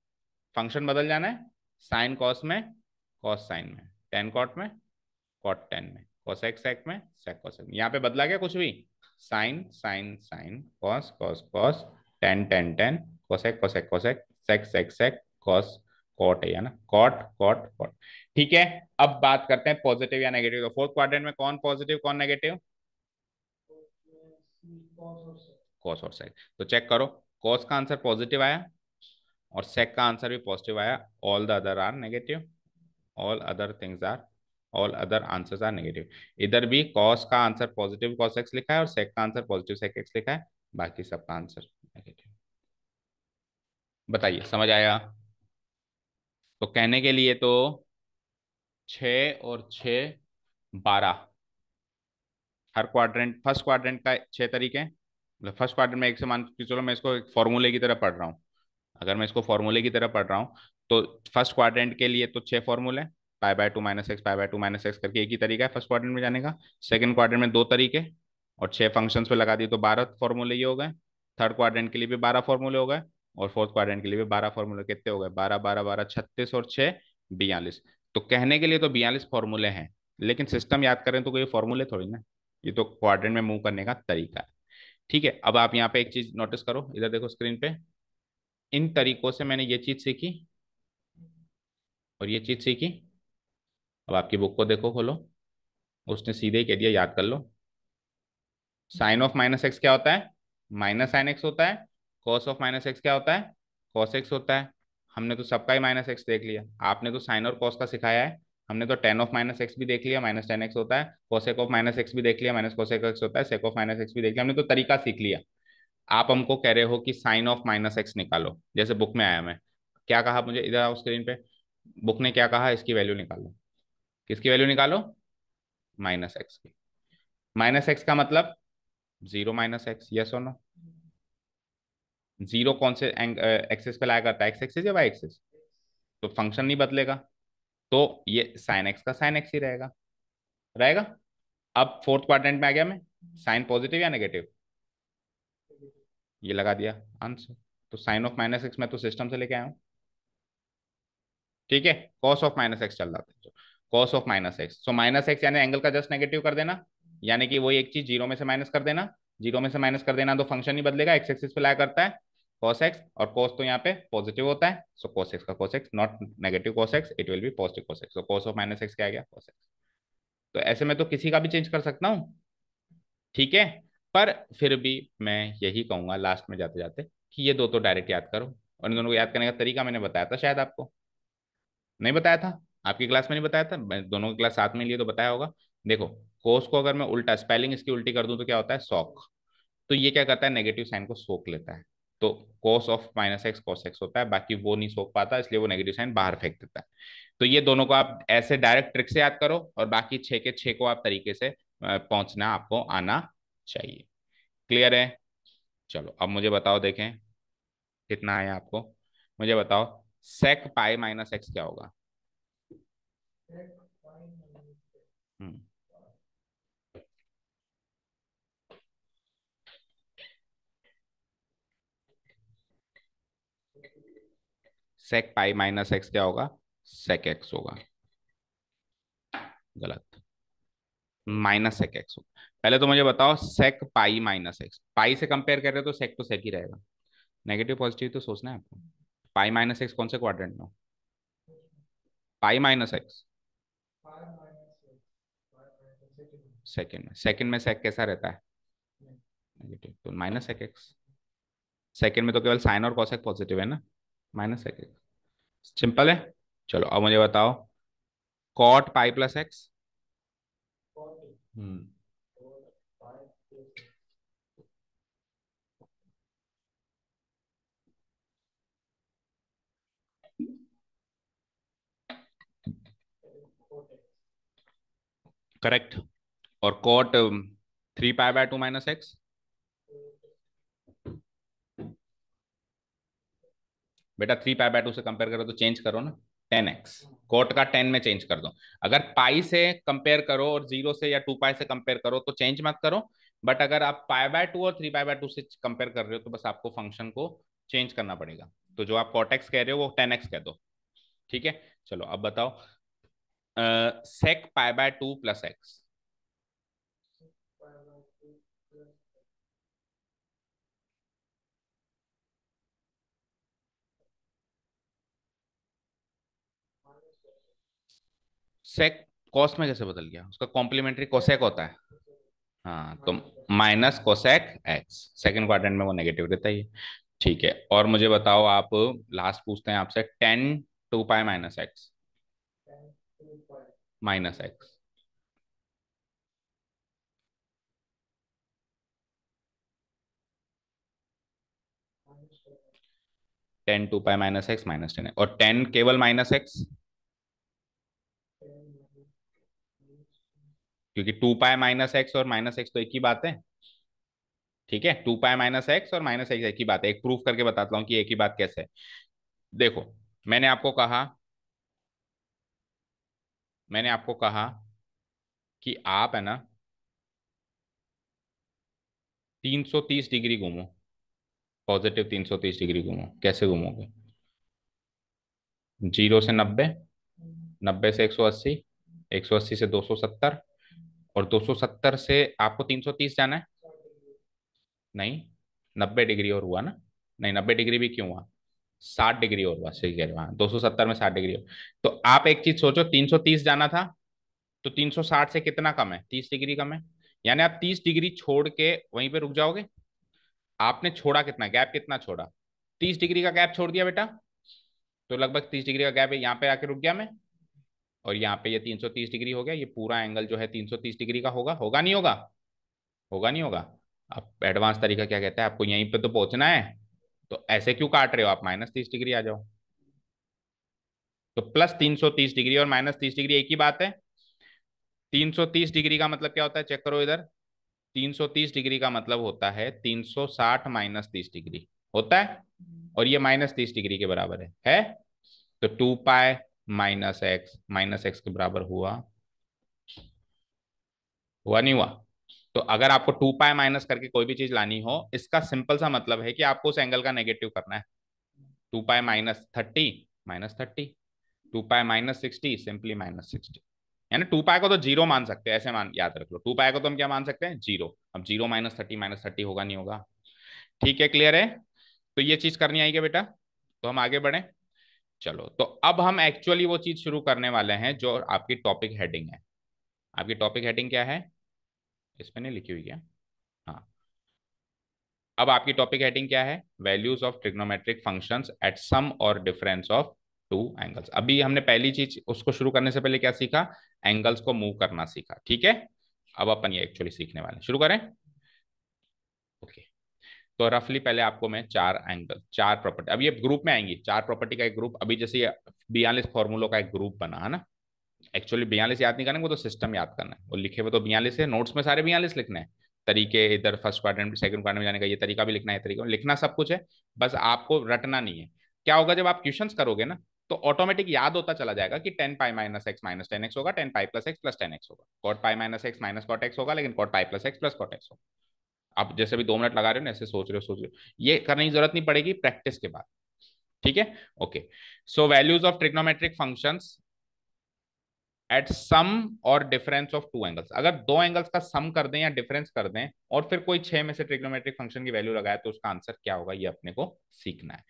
फंक्शन बदल जाना है, साइन कॉस में, कॉस साइन में, टेन कॉट में, कॉट टेन में, कोसेक सेक में, सेक कोसेक में। यहाँ पे बदला क्या कुछ भी, sine sine sine, cos cos cos, tan tan tan, cosec cosec cosec, sec sec sec, cos, cot है ना, कॉट कॉट कॉट। ठीक है। अब बात करते हैं पॉजिटिव या नेगेटिव। तो फोर्थ क्वाड्रेंट में कौन पॉजिटिव कौन नेगेटिव, कॉस और सेक। तो चेक करो, कॉस का आंसर पॉजिटिव आया, और सेक का आंसर भी पॉजिटिव आया, all the other are negative, all other things are, all other answers are negative. इधर भी कॉस का आंसर पॉजिटिव कॉस एक्स लिखा है, और सेक का आंसर पॉजिटिव सेक एक्स लिखा है, बाकी सबका आंसर नेगेटिव। बताइए समझ आया। तो कहने के लिए तो 6 और 6 12, हर क्वाड्रेंट, फर्स्ट क्वाड्रेंट का 6 तरीके हैं। मतलब फर्स्ट क्वाड्रेंट में एक से मान के चलो, मैं इसको एक फॉर्मूले की तरह पढ़ रहा हूँ, अगर मैं इसको फॉर्मूले की तरह पढ़ रहा हूँ, तो फर्स्ट क्वाड्रेंट के लिए तो 6 फॉर्मूले, pi by 2 - x, pi by 2 - x करके एक ही तरीका है फर्स्ट क्वाड्रेंट में जाने का। सेकंड क्वाड्रेंट में 2 तरीके, और 6 फंक्शंस पे लगा दिए तो 12 फॉर्मूले ये हो गए। थर्ड क्वाड्रेंट के लिए भी 12 फॉर्मूले हो गए, और फोर्थ क्वाड्रेंट के लिए भी 12 फॉर्मूले। कितने हो गए, 12 12 12 36, और 6 42। तो कहने के लिए तो 42 फॉर्मूले हैं, लेकिन सिस्टम याद करें तो कोई फॉर्मूले थोड़ी ना, ये तो क्वाड्रेंट में मूव करने का तरीका है। ठीक है। अब आप यहाँ पे एक चीज नोटिस करो, इधर देखो स्क्रीन पे, इन तरीकों से मैंने ये चीज सीखी और ये चीज सीखी। अब आपकी बुक को देखो, खोलो, उसने सीधे ही कह दिया, याद कर लो। साइन ऑफ माइनस एक्स क्या होता है, माइनस साइन एक्स होता है। कॉस ऑफ माइनस एक्स क्या होता है, कॉस एक्स होता है। हमने तो सबका ही माइनस एक्स देख लिया, आपने तो साइन और कॉस का सिखाया है, हमने तो टेन ऑफ माइनस एक्स भी देख लिया, माइनस टेन एक्स होता है, कोसेक ऑफ माइनस एक्स भी देख लिया, माइनस कोसेक एक्स होता है, सेक ऑफ माइनस एक्स भी देख लिया, हमने तो तरीका सीख लिया। आप हमको कह रहे हो कि साइन ऑफ माइनस एक्स निकालो, जैसे बुक में आया। मैं क्या कहा, मुझे इधर आओ स्क्रीन पे, बुक ने क्या कहा, इसकी वैल्यू निकालो। किसकी वैल्यू निकालो? माइनस एक्स की। माइनस एक्स का मतलब जीरो माइनस एक्स, यस और नो? जीरो कौन से एक्सेस पे लाया करता है, एक्स एक्सेस या वाई एक्सेस? तो फंक्शन नहीं बदलेगा, तो ये साइन एक्स का साइन एक्स ही रहेगा। रहेगा। अब फोर्थ क्वाड्रेंट में आ गया मैं, साइन पॉजिटिव या नेगेटिव, ये लगा दिया आंसर। तो साइन ऑफ माइनस एक्स मैं तो सिस्टम से लेके आया हूँ। ठीक है, कॉस ऑफ माइनस एक्स चल रहा था, cos of minus x, so minus x यानी एंगल का जस्ट नेगेटिव कर देना, यानी कि वही एक चीज जीरो में से माइनस कर देना। जीरो में से माइनस कर देना तो फंक्शन नहीं बदलेगा, एक्स एक्सिस पे लाया करता है cos x, और cos तो यहाँ पे पॉजिटिव होता है, सो cos x का cos x not negative cos x, it will be positive cos x, so cos of minus x क्या आ गया, cos x। तो ऐसे में तो किसी का भी चेंज कर सकता हूँ। ठीक है, पर फिर भी मैं यही कहूंगा लास्ट में जाते जाते कि ये दो तो डायरेक्ट याद करो, और इन दोनों को याद करने का तरीका मैंने बताया था शायद आपको, नहीं बताया था? आपकी क्लास में नहीं बताया था? मैं दोनों की क्लास साथ में लिए तो बताया होगा। देखो, कोस को अगर मैं उल्टा स्पेलिंग इसकी उल्टी कर दूं तो क्या होता है, सॉक। तो ये क्या करता है, नेगेटिव साइन को सोख लेता है। तो cos of minus x cos x होता है, बाकी वो नहीं सोख पाता, इसलिए वो नेगेटिव साइन बाहर फेंक देता है। तो ये दोनों को आप ऐसे डायरेक्ट ट्रिक से याद करो, और बाकी छः के छः को आप तरीके से पहुंचना आपको आना चाहिए। क्लियर है? चलो अब मुझे बताओ, देखें कितना आया आपको। मुझे बताओ, सेक पाई माइनस एक्स क्या होगा? हम्म सेक पाई माइनस एक्स क्या होगा? सेक एक्स होगा। गलत। माइनस सेक एक्स होगा। पहले तो मुझे बताओ, सेक पाई माइनस एक्स, पाई से कंपेयर कर रहे हो तो सेक तो सेक ही रहेगा, नेगेटिव पॉजिटिव तो सोचना है आपको। पाई माइनस एक्स कौन से क्वाड्रेंट में हो? पाई माइनस एक्स सेकंड में, सेकंड में सेक कैसा रहता है, नेगेटिव, तो माइनस सेक एक्स। सेकंड में तो केवल साइन और कॉसेक पॉजिटिव है ना, माइनस सेक एक्स। सिंपल है। चलो अब मुझे बताओ, cot pi plus x. Hmm correct. और cot three pi by two minus x. बेटा थ्री पाई बाय टू से कंपेयर करो तो चेंज करो ना, टेन एक्स। कोट का टेन में चेंज कर दो। अगर पाई से कंपेयर करो और जीरो से या टू पाई से कंपेयर करो तो चेंज मत करो। बट अगर आप पाई बाय टू और थ्री पाई बाय टू से कंपेयर कर रहे हो तो बस आपको फंक्शन को चेंज करना पड़ेगा। तो जो आप कॉट एक्स कह रहे हो वो टेन एक्स कह दो। ठीक है, चलो अब बताओ, sec pi by two plus x. Sec cos में कैसे बदल गया, उसका कॉम्प्लीमेंट्री कोसेक होता है। हाँ, तो minus cosec x, second quadrant में वो नेगेटिव रहता ही है। ठीक है, और मुझे बताओ आप, लास्ट पूछते हैं आपसे, tan two pi minus x. Minus x. Tan two pi minus x minus tan, और टेन केवल माइनस एक्स, क्योंकि टू पाई माइनस एक्स और माइनस एक्स तो एक ही बात है। ठीक है, टू पाई माइनस एक्स और माइनस एक्स एक ही बात है, एक प्रूफ करके बताता हूँ कि एक ही बात कैसे है। देखो, मैंने आपको कहा मैंने आपको कहा कि आप है ना 330 डिग्री घूमो, पॉजिटिव 330 डिग्री घूमो, कैसे घूमोगे? जीरो से नब्बे, नब्बे से 180, 180 से 270, और 270 से आपको 330 जाना है। नहीं, 90 डिग्री और हुआ ना? नहीं, 90 डिग्री भी क्यों हुआ, 60 डिग्री और हुआ, सही कह रहे हो, हाँ 270 में 60 डिग्री हो। तो आप एक चीज सोचो, 330 जाना था, तो 360 से कितना कम है, 30 डिग्री कम है। यानी आप 30 डिग्री छोड़ के वहीं पे रुक जाओगे। आपने छोड़ा कितना, गैप कितना छोड़ा, 30 डिग्री का गैप छोड़ दिया बेटा, तो लगभग 30 डिग्री का गैप है, यहाँ पे आके रुक गया मैं। और यहाँ पे ये 330 डिग्री हो गया, ये पूरा एंगल जो है 330 डिग्री का होगा, होगा नहीं होगा, होगा नहीं होगा। अब एडवांस तरीका क्या कहता है, आपको यहीं पे तो पहुंचना है, तो ऐसे क्यों काट रहे हो आप, -30 डिग्री आ जाओ। तो +330 डिग्री और -30 डिग्री एक ही बात है। 330 डिग्री का मतलब क्या होता है, चेक करो इधर। 330 डिग्री का मतलब होता है 360 -30 डिग्री होता है, और ये -30 डिग्री के बराबर है। तो 2 पाई -x के बराबर हुआ, हुआ नहीं हुआ। तो अगर आपको 2 पाई माइनस करके कोई भी चीज लानी हो, इसका सिंपल सा मतलब है कि आपको उस एंगल का नेगेटिव करना है। 2 पाई -30 -30, 2 पाई -60 सिंपली -60। यानी 2 पाई को तो जीरो मान सकते हैं, ऐसे मान याद रख लो, 2 पाई को तो हम क्या मान सकते हैं, जीरो। अब जीरो -30 होगा नहीं होगा। ठीक है, क्लियर है। तो ये चीज करनी आएगी बेटा, तो हम आगे बढ़े। चलो, तो अब हम एक्चुअली वो चीज शुरू करने वाले हैं जो आपकी टॉपिक हेडिंग है। आपकी टॉपिक हेडिंग क्या है, इस पे नहीं लिखी हुई है। हाँ, अब आपकी टॉपिक हेडिंग क्या है, values of trigonometric functions at sum और डिफरेंस ऑफ टू एंगल्स। अभी हमने पहली चीज उसको शुरू करने से पहले क्या सीखा, एंगल्स को मूव करना सीखा, ठीक है। अब अपन ये एक्चुअली सीखने वाले हैं, शुरू करें। ओके, तो रफली पहले आपको मैं चार एंगल, चार प्रॉपर्टी, अब ये ग्रुप में आएंगी, चार प्रॉपर्टी का एक ग्रुप। अभी जैसे ये 42 फॉर्मूलों का एक ग्रुप बना है ना, एक्चुअली 42 याद नहीं करना, वो तो सिस्टम याद करना है, वो लिखे हुए तो 42 है, नोट्स में सारे 42 लिखने हैं। तरीके इधर फर्स्ट क्वाड्रेंट सेकंड क्वाड्रेंट में जाने का ये तरीका भी लिखना है, तरीका लिखना सब कुछ है, बस आपको रटना नहीं है। क्या होगा जब आप क्वेश्चंस करोगे ना, तो ऑटोमेटिक याद होता चला जाएगा कि 10 पाई -x - 10x होगा, 10 पाई + x + 10x होगा, cot pi -x - cot x होगा, लेकिन cot pi + x + cot x होगा। आप जैसे भी 2 मिनट लगा रहे हो ना, ऐसे सोच रहे हो, ये करने की जरूरत नहीं पड़ेगी प्रैक्टिस के बाद, ठीक है। Okay, so values of trigonometric functions at sum और डिफरेंस ऑफ टू एंगल्स। अगर दो एंगल्स का सम कर दें या डिफरेंस कर दें और फिर कोई 6 में से ट्रिग्नोमेट्रिक फंक्शन की वैल्यू लगाए, तो उसका आंसर क्या होगा, ये अपने को सीखना है।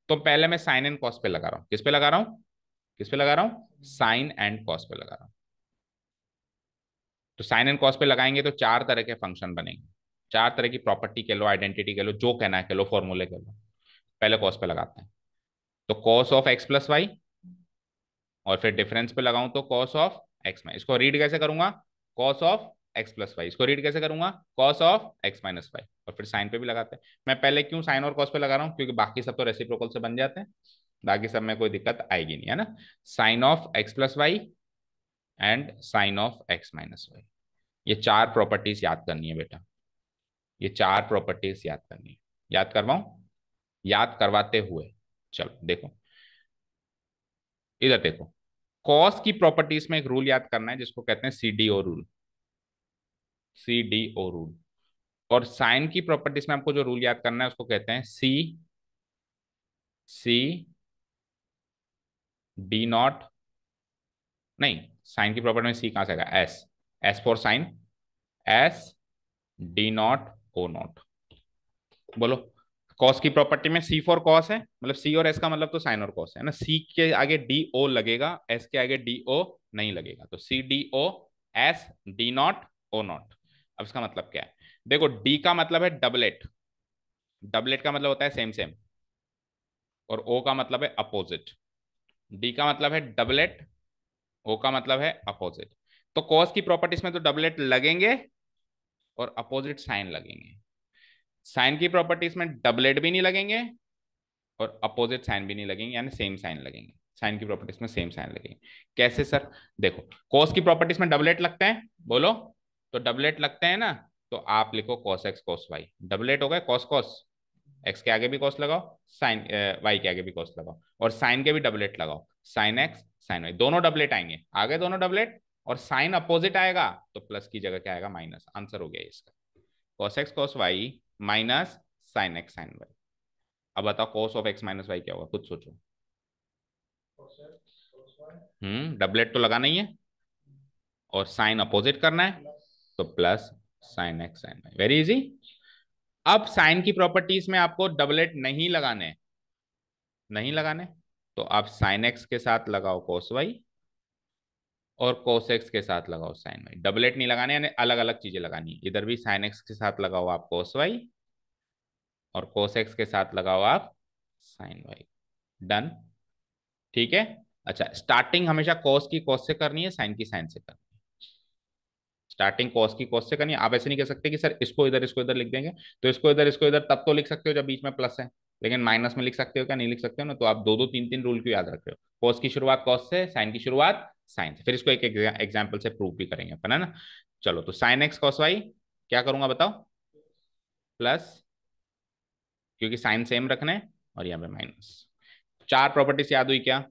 तो पहले मैं साइन एंड कॉस पे लगा रहा हूं, किस पे लगा रहा हूं, किस पे लगा रहा हूं, साइन एंड कॉस पे लगा रहा हूं। तो साइन एंड कॉस पे लगाएंगे तो चार तरह के फंक्शन बनेंगे, चार तरह की प्रॉपर्टी कह लो, आइडेंटिटी कह लो, जो कहना है कह लो, फॉर्मूले कह लो। पहले कॉस पे लगाते हैं, तो कॉस ऑफ x + y, और फिर डिफरेंस पे लगाऊं तो कॉस ऑफ एक्स माइनस, इसको रीड कैसे करूंगा, कॉस ऑफ x + y, इसको रीड कैसे करूंगा, कॉस ऑफ x - y। और फिर साइन पे भी लगाते हैं। मैं पहले क्यों साइन और कॉस पे लगा रहा हूं, क्योंकि बाकी सब तो रेसिप्रोकल से बन जाते हैं, बाकी सब में कोई दिक्कत आएगी नहीं, है ना। Sine of x + y and sine of x - y, ये चार प्रॉपर्टीज याद करनी है बेटा, ये चार प्रॉपर्टीज याद करनी है। याद करवाऊं, याद करवाते हुए चलो देखो, इधर देखो। कॉस की प्रॉपर्टीज में एक रूल याद करना है जिसको कहते हैं CDO रूल, CDO रूल। और साइन की प्रॉपर्टीज में आपको जो रूल याद करना है उसको कहते हैं CD0, नहीं, साइन की प्रॉपर्टी में सी कहां से आएगा, S for sign, S D0 O0। बोलो, कॉस की प्रॉपर्टी में C फॉर कॉस है, मतलब C और S का मतलब तो साइन और कॉस है ना, C के आगे DO लगेगा, S के आगे DO नहीं लगेगा, तो CDO, SD0 O0। अब इसका मतलब क्या है, देखो D का मतलब है डबलेट, डबलेट का मतलब होता है सेम सेम, और O का मतलब है अपोजिट। D का मतलब है डबलेट, O का मतलब है अपोजिट। तो कॉस की प्रॉपर्टीज में तो डबलेट लगेंगे और अपोजिट साइन लगेंगे। साइन की प्रॉपर्टीज में डबलेट भी नहीं लगेंगे और अपोजिट साइन भी नहीं लगेंगे, यानी सेम साइन लगेंगे। साइन की प्रॉपर्टीज में सेम साइन लगेंगे। कैसे सर, देखो, कॉस की प्रॉपर्टीज में डबलेट लगते हैं, बोलो, तो डबलेट लगते हैं ना, तो आप लिखो cos x cos y, doublet हो गए cos cos, एक्स के आगे भी कॉस लगाओ, साइन वाई के आगे भी कॉस लगाओ, और साइन के भी डबलेट लगाओ, साइन एक्स साइन वाई, दोनों डबलेट आएंगे, आगे दोनों डबलेट, और साइन अपोजिट आएगा तो प्लस की जगह क्या आएगा, माइनस। आंसर हो गया इसका, cos x cos y minus sine x sine y. अब बताओ cos of x minus y क्या होगा, खुद सोचो। डबलेट तो लगाना ही है, और साइन अपोजिट करना है, तो plus sine x sine y, very easy. अब साइन की प्रॉपर्टीज में आपको डबलेट नहीं लगाने, नहीं लगाने, तो आप साइन एक्स के साथ लगाओ cos y, और cos x के साथ लगाओ साइन y। डबलेट नहीं लगाने, यानी अलग अलग चीजें लगानी है। इधर भी साइन x के साथ लगाओ आप cos y, और cos x के साथ लगाओ आप साइन y। डन, ठीक है। अच्छा, स्टार्टिंग हमेशा कॉस की कॉस से करनी है, साइन की साइन से करनी है। स्टार्टिंग कॉस की कॉस से करनी है। आप ऐसे नहीं कह सकते कि सर इसको इधर लिख देंगे, तो इसको इधर तब तो लिख सकते हो जब बीच में प्लस है, लेकिन माइनस में लिख सकते हो क्या? नहीं लिख सकते हो ना। तो आप दो दो तीन तीन रूल क्यों याद रख रहे हो? कॉस की शुरुआत कॉस से, साइन की शुरुआत साइन से। फिर इसको एक एग्जाम्पल से प्रूव भी करेंगे अपन, है ना। चलो, तो साइन एक्स कॉस वाई क्या करूंगा बताओ? प्लस, क्योंकि साइन सेम रखना है, और यहाँ पे माइनस। चार प्रॉपर्टीज याद हुई क्या?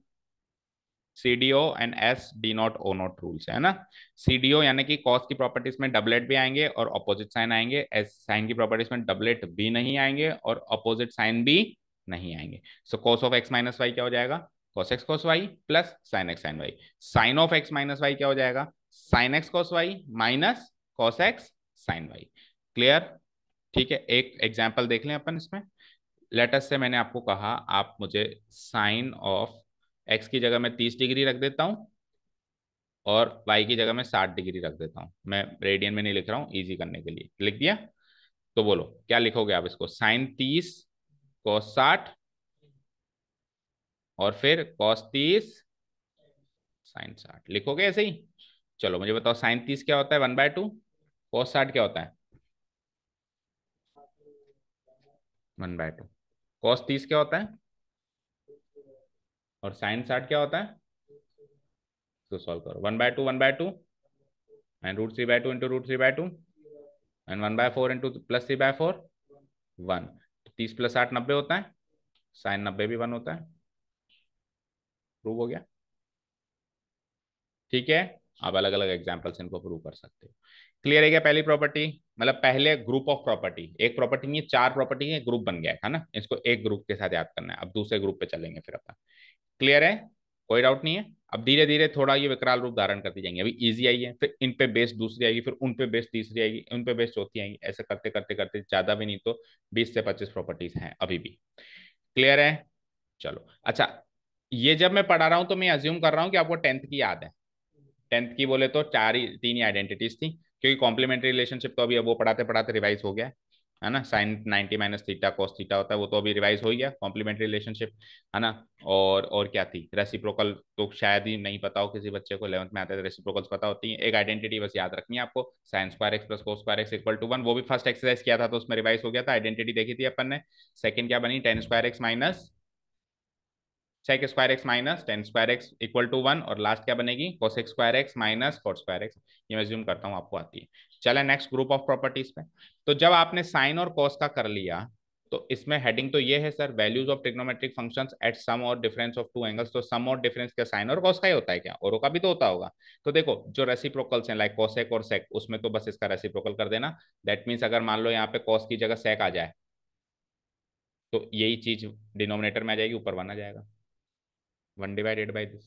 CDO and S D not O not rules है ना। सीडीओ यानी कि कॉस की प्रॉपर्टीज में डबलेट भी आएंगे और अपोजिट साइन आएंगे, एस साइन की प्रॉपर्टीज में डबलेट भी नहीं आएंगे और अपोजिट साइन भी नहीं आएंगे। So cos of x minus y क्या हो जाएगा? Cos x cos y plus sine x sine y. Sine of x minus y क्या हो जाएगा? Sine x cos y minus cos x sine y. Clear? ठीक है, एक एग्जाम्पल देख लें अपन इसमें। लेटस से मैंने आपको कहा आप मुझे साइन ऑफ एक्स की जगह मैं 30 डिग्री रख देता हूं और वाई की जगह मैं 60 डिग्री रख देता हूं। मैं रेडियन में नहीं लिख रहा हूं, इजी करने के लिए लिख दिया। तो बोलो क्या लिखोगे आप इसको? साइन 30 कॉस 60 और फिर कॉस 30 साइन 60 लिखोगे ऐसे ही? चलो मुझे बताओ, साइन 30 क्या होता है? 1/2। कॉस 60 क्या होता है? 1/2। कॉस 30 क्या होता है? और साइन 60 क्या होता है? तो सॉल्व करो। 1/2 1/2 एंड √3/2 इंटू √3/2 एंड 1/4 इंटू +3/4 1। 30 + 8 90 होता है, साइन 90 भी 1 होता है। प्रूव हो गया? ठीक है। अब अलग अलग एग्जांपल से इनको प्रूव कर सकते हो। क्लियर है क्या? पहली प्रॉपर्टी, मतलब पहले ग्रुप ऑफ प्रॉपर्टी, एक प्रॉपर्टी नहीं है, चार प्रॉपर्टी है, ग्रुप बन गया है ना। इसको एक ग्रुप के साथ याद करना है। अब दूसरे ग्रुप पे चलेंगे फिर अपन। क्लियर है? कोई डाउट नहीं है? अब धीरे धीरे थोड़ा ये विकराल रूप धारण करती जाएंगे। अभी इजी आई है, फिर इन पे बेस दूसरी आएगी, फिर उन पे बेस तीसरी आएगी, उन पे बेस चौथी आएगी, ऐसे करते करते करते ज्यादा भी नहीं तो 20 से 25 प्रॉपर्टीज हैं अभी भी। क्लियर है? चलो अच्छा, ये जब मैं पढ़ा रहा हूं तो मैं अज्यूम कर रहा हूं कि आपको टेंथ की याद है। टेंथ की बोले तो चार ही तीन ही आइडेंटिटीज थी, क्योंकि कॉम्प्लीमेंट्री रिलेशनशिप तो अभी अब वो पढ़ाते पढ़ाते रिवाइज हो गया है ना। Sine 90 minus theta cos theta होता है, वो तो अभी रिवाइज हो ही गया कॉम्प्लीमेंट्री रिलेशनशिप, है ना। और क्या थी? रेसिप्रोकल तो शायद ही नहीं पता हो किसी बच्चे को, 11th में आते थे रेसिप्रोकल्स पता होती है। एक आइडेंटिटी बस याद रखनी है आपको, sine square x plus cos square x equal to 1। वो भी फर्स्ट एक्सरसाइज किया था तो उसमें रिवाइज हो गया था, आइडेंटिटी देखी थी अपन ने। सेकंड क्या बनी? Tan square x minus sec square x minus tan square x equal to 1। और लास्ट क्या बनेगी? Cosec square x minus cot square x. ये मैं ज्यूम करता हूँ आपको आती है। चले नेक्स्ट ग्रुप ऑफ प्रॉपर्टीज पे। तो जब आपने साइन और कॉस का कर लिया, तो इसमें हेडिंग तो ये है sir, values of trigonometric functions at sum और डिफरेंस ऑफ टू एंगल्स। तो सम और डिफरेंस क्या साइन और कॉस का ही होता है क्या? औरों का भी तो होता होगा। तो देखो जो रेसिप्रोकल्स हैं लाइक कोसेक और सेक, उसमें तो बस इसका रेसिप्रोकल कर देना। दैट मीन्स अगर मान लो यहाँ पे कॉस की जगह सेक आ जाए, तो यही चीज डिनोमिनेटर में आ जाएगी, ऊपर 1 आ जाएगा। 1/8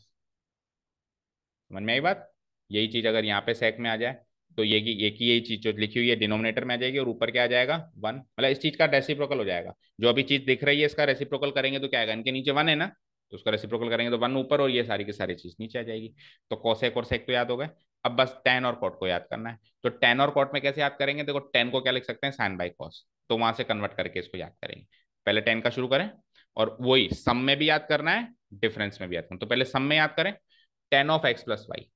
समझ में आई बात? यही चीज अगर यहाँ पे सेक में आ जाए, तो ये की यही चीज जो लिखी हुई है डिनोमिनेटर में आ जाएगी, और ऊपर क्या आ जाएगा? 1। मतलब इस चीज का रेसिप्रोकल हो जाएगा। जो अभी चीज दिख रही है इसका रेसिप्रोकल करेंगे तो क्या आएगा? इनके नीचे 1 है ना, तो उसका रेसिप्रोकल करेंगे तो 1 ऊपर, और ये सारी की सारी चीज नीचे आ जाएगी। तो कोसेक और सेक तो याद हो गए। अब बस टेन और कॉट को याद करना है। तो टेन और कॉट में कैसे याद करेंगे? देखो टेन को क्या लिख सकते हैं? Sine by cos. तो वहां से कन्वर्ट करके इसको याद करेंगे। पहले टेन का शुरू करें, और वही सम में भी याद करना है, डिफरेंस में भी याद करना। तो पहले सम में याद करें, tan of x plus y.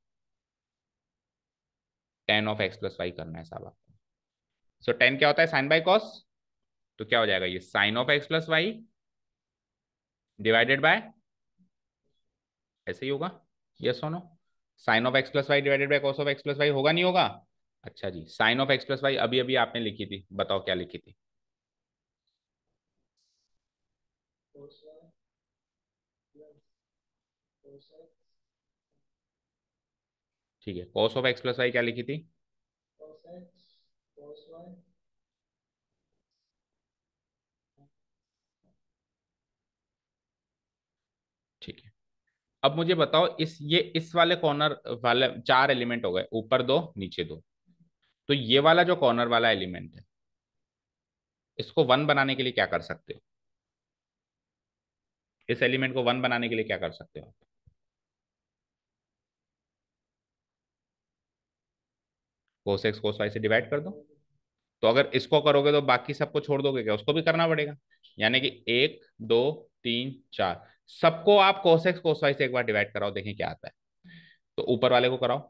Tan of x plus y करना है साहब आपको। सो टेन क्या होता है? Sine by cos. तो क्या हो जाएगा? ये sine of x plus y divided by, ऐसे ही होगा। यस और no? Sine of x plus y divided by cos of x plus y होगा नहीं होगा? अच्छा जी, sine of x plus y अभी अभी आपने लिखी थी, बताओ क्या लिखी थी? ठीक है, cos of x plus y क्या लिखी थी? ठीक है। अब मुझे बताओ, इस वाले कॉर्नर वाले चार एलिमेंट हो गए, ऊपर दो नीचे दो। तो ये वाला जो कॉर्नर वाला एलिमेंट है, इसको 1 बनाने के लिए क्या कर सकते हो? इस एलिमेंट को 1 बनाने के लिए क्या कर सकते हो? कोस एक्स कोस वाई से डिवाइड कर दो। तो अगर इसको करोगे तो बाकी सबको छोड़ दोगे क्या? उसको भी करना पड़ेगा। यानी कि 1 2 3 4, सबको आप cos x cos y से एक बार डिवाइड कराओ, देखें क्या आता है। तो ऊपर वाले को कराओ,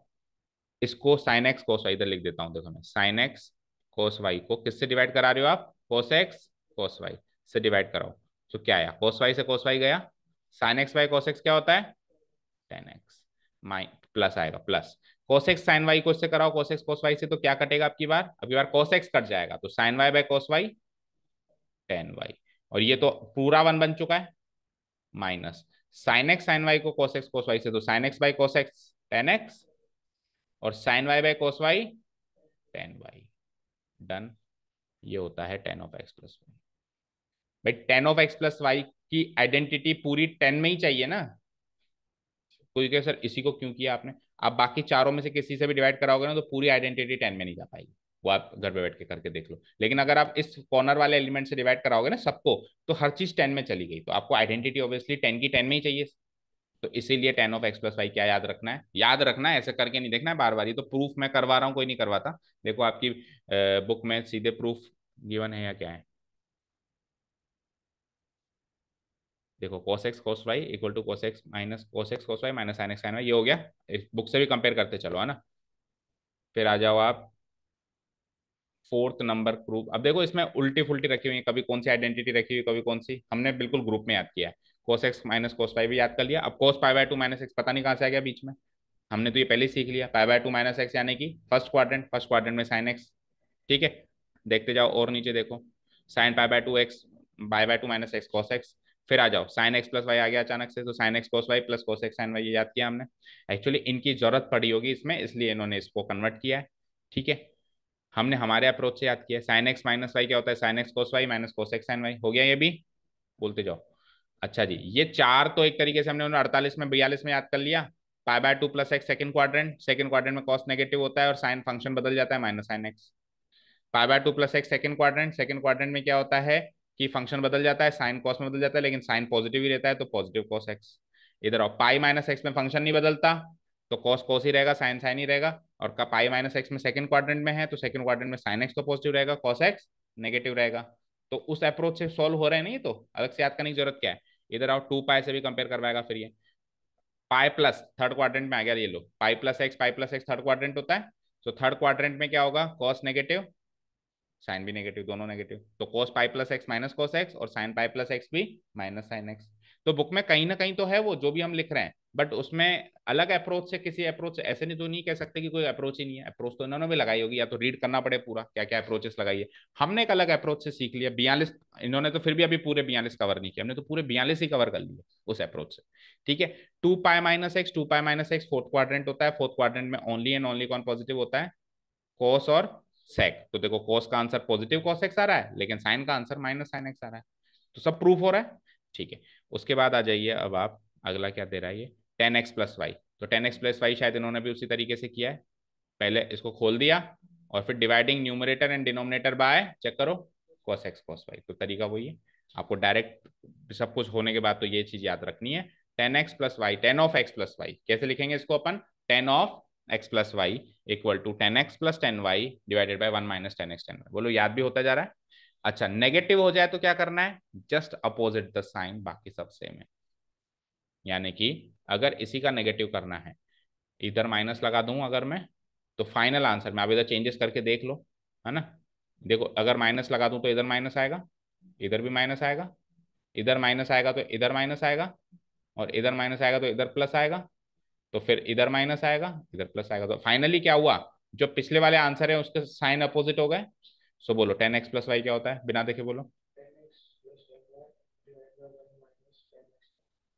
इसको sin x cos y, इधर लिख देता हूं, देखो मैं sin x cos y को किससे डिवाइड करा रहे हो आप, cos x cos y से डिवाइड कराओ। तो क्या आया, cos y से cos y गया, sin x by cos x क्या होता है, tan x, माइ प्लस आएगा plus, cos x sin y को इससे कराओ cos x cos y से, तो क्या कटेगा अब की बार cos x कट जाएगा, तो sin y by cos y tan y, और ये तो पूरा वन बन चुका है, minus sin x sin y को cos x cos y से, तो sin x by cos x tan x, और sin y by cos y tan y, done. ये होता है tan of x plus y. भाई tan of x plus y की identity पूरी 10 में ही चाहिए ना। कोई कहे सर इसी को क्यों किया आपने, आप बाकी चारों में से किसी से भी डिवाइड कराओगे ना तो पूरी आइडेंटिटी 10 में नहीं जा पाएगी, वो आप घर पे बैठ के करके देख लो। लेकिन अगर आप इस कॉर्नर वाले एलिमेंट से डिवाइड कराओगे ना सबको, तो हर चीज 10 में चली गई, तो आपको आइडेंटिटी ऑब्वियसली 10 की 10 में ही चाहिए। तो इसीलिए tan of x plus y क्या याद रखना है, याद रखना है, ऐसे करके नहीं देखना है बार बार। ये तो प्रूफ मैं करवा रहा हूँ, कोई नहीं करवाता। देखो आपकी बुक में सीधे प्रूफ गिवन है या क्या है, देखो cos x cos y equal to cos x cos y minus sin x sin y, ये हो गया। इस बुक से भी कंपेयर करते चलो, है ना। फिर आ जाओ आप फोर्थ नंबर प्रूफ। अब देखो इसमें उल्टी फुल्टी रखी हुई है, कभी कौन सी आइडेंटिटी रखी हुई, कभी कौन सी, हमने बिल्कुल ग्रुप में याद किया है। cos x minus cos y भी याद कर लिया, अब cos pi by two minus x पता नहीं कहाँ से आ गया बीच में, हमने तो ये पहले ही सीख लिया। Pi by two minus x यानी कि फर्स्ट क्वाड्रेंट में साइन एक्स, ठीक है। देखते जाओ और नीचे देखो, sine pi by two x by by two minus x cos x. फिर आ जाओ साइन एक्स प्लस वाई आ गया अचानक से, तो sine x cos y plus cos x sine y, ये याद किया हमने। एक्चुअली इनकी जरूरत पड़ी होगी इसमें, इसलिए इन्होंने इसको कन्वर्ट किया है, ठीक है। हमने हमारे अप्रोच से याद किया, साइन एक्स माइनस वाई क्या होता है, sine x cos y minus cos x sine y, हो गया ये भी, बोलते जाओ। अच्छा जी, ये चार तो एक तरीके से हमने 48 में 42 में याद कर लिया। Pi by two plus x second quadrant में कॉस नेगेटिव होता है और साइन फंक्शन बदल जाता है minus sine x. Pi by two plus x second quadrant में क्या होता है कि फंक्शन बदल जाता है, साइन कॉस में बदल जाता है, लेकिन साइन पॉजिटिव ही रहता है, तो पॉजिटिव कॉस एक्स। इधर आओ, पाई माइनस एक्स में फंक्शन नहीं बदलता, तो कॉस कॉस ही रहेगा, साइन साइन ही रहेगा। और का पाई माइनस एक्स में सेकंड क्वाड्रेंट में है, तो सेकंड क्वाड्रेंट में साइन एक्स तो पॉजिटिव रहेगा, कॉस एक्स नेगेटिव रहेगा। तो उस अप्रोच से सॉल्व हो रहे हैं, नहीं तो अलग से याद करने की जरूरत क्या है। इधर आओ, टू पाई से भी कंपेयर करवाएगा फिर ये, पाई प्लस थर्ड क्वाड्रेंट में आ गया, ये लो pi plus x third quadrant होता है, तो थर्ड क्वाड्रेंट में क्या होगा, कॉस नेगेटिव साइन भी नेगेटिव, दोनों नेगेटिव, तो cos pi plus x minus cos x और साइन पाई प्लस एक्स भी माइनस साइन एक्स। तो बुक में कहीं ना कहीं तो है वो जो भी हम लिख रहे हैं, बट उसमें अलग अप्रोच से, किसी अप्रोच से ऐसे नहीं तो नहीं कह सकते कि कोई अप्रोच ही नहीं है, अप्रोच तो इन्होंने भी लगाई होगी, या तो रीड करना पड़े पूरा क्या क्या अप्रोचेस लगाई है। हमने एक अलग अप्रोच से सीख लिया 42, इन्होंने तो फिर भी अभी पूरे 42 कवर नहीं किया, हमने तो पूरे 42 ही कवर कर लिए उस अप्रोच से, ठीक है। Two pi minus x fourth quadrant होता है, फोर्थ क्वाड्रेंट में ओनली एंड ओनली कौन पॉजिटिव होता है, कोस और सेक। तो देखो कोस का आंसर पॉजिटिव कोस एक्स आ रहा है, लेकिन साइन का आंसर माइनस साइन एक्स आ रहा है, तो सब प्रूफ हो रहा है, ठीक है। उसके बाद आ जाइए, अब आप अगला क्या दे रहा है ये, टेन एक्स प्लस वाई। तो टेन एक्स प्लस वाई शायद इन्होंने भी उसी तरीके से किया है, पहले इसको खोल दिया और फिर dividing numerator and denominator by, check करो, cos x cos y, तो तरीका वही है। आपको डायरेक्ट सब कुछ होने के बाद तो ये चीज याद रखनी है, tan x plus y, tan of x plus y कैसे लिखेंगे इसको अपन, tan of x plus y equal to tan x plus tan y divided by one minus tan x tan y, बोलो याद भी होता जा रहा है। अच्छा नेगेटिव हो जाए तो क्या करना है, जस्ट अपोजिट द साइन, बाकी सब सेम है। यानी कि अगर इसी का नेगेटिव करना है, इधर माइनस लगा दूं अगर मैं, तो फाइनल आंसर में आप इधर चेंजेस करके देख लो, है ना। देखो अगर माइनस लगा दूं तो इधर माइनस आएगा, इधर भी माइनस आएगा, इधर माइनस आएगा तो इधर माइनस आएगा, और इधर माइनस आएगा तो इधर प्लस आएगा, तो फिर इधर माइनस आएगा इधर प्लस आएगा, तो फाइनली क्या हुआ, जो पिछले वाले आंसर है उसके साइन अपोजिट हो गए। सो बोलो टेन एक्स प्लस वाई क्या होता है, बिना देखे बोलो।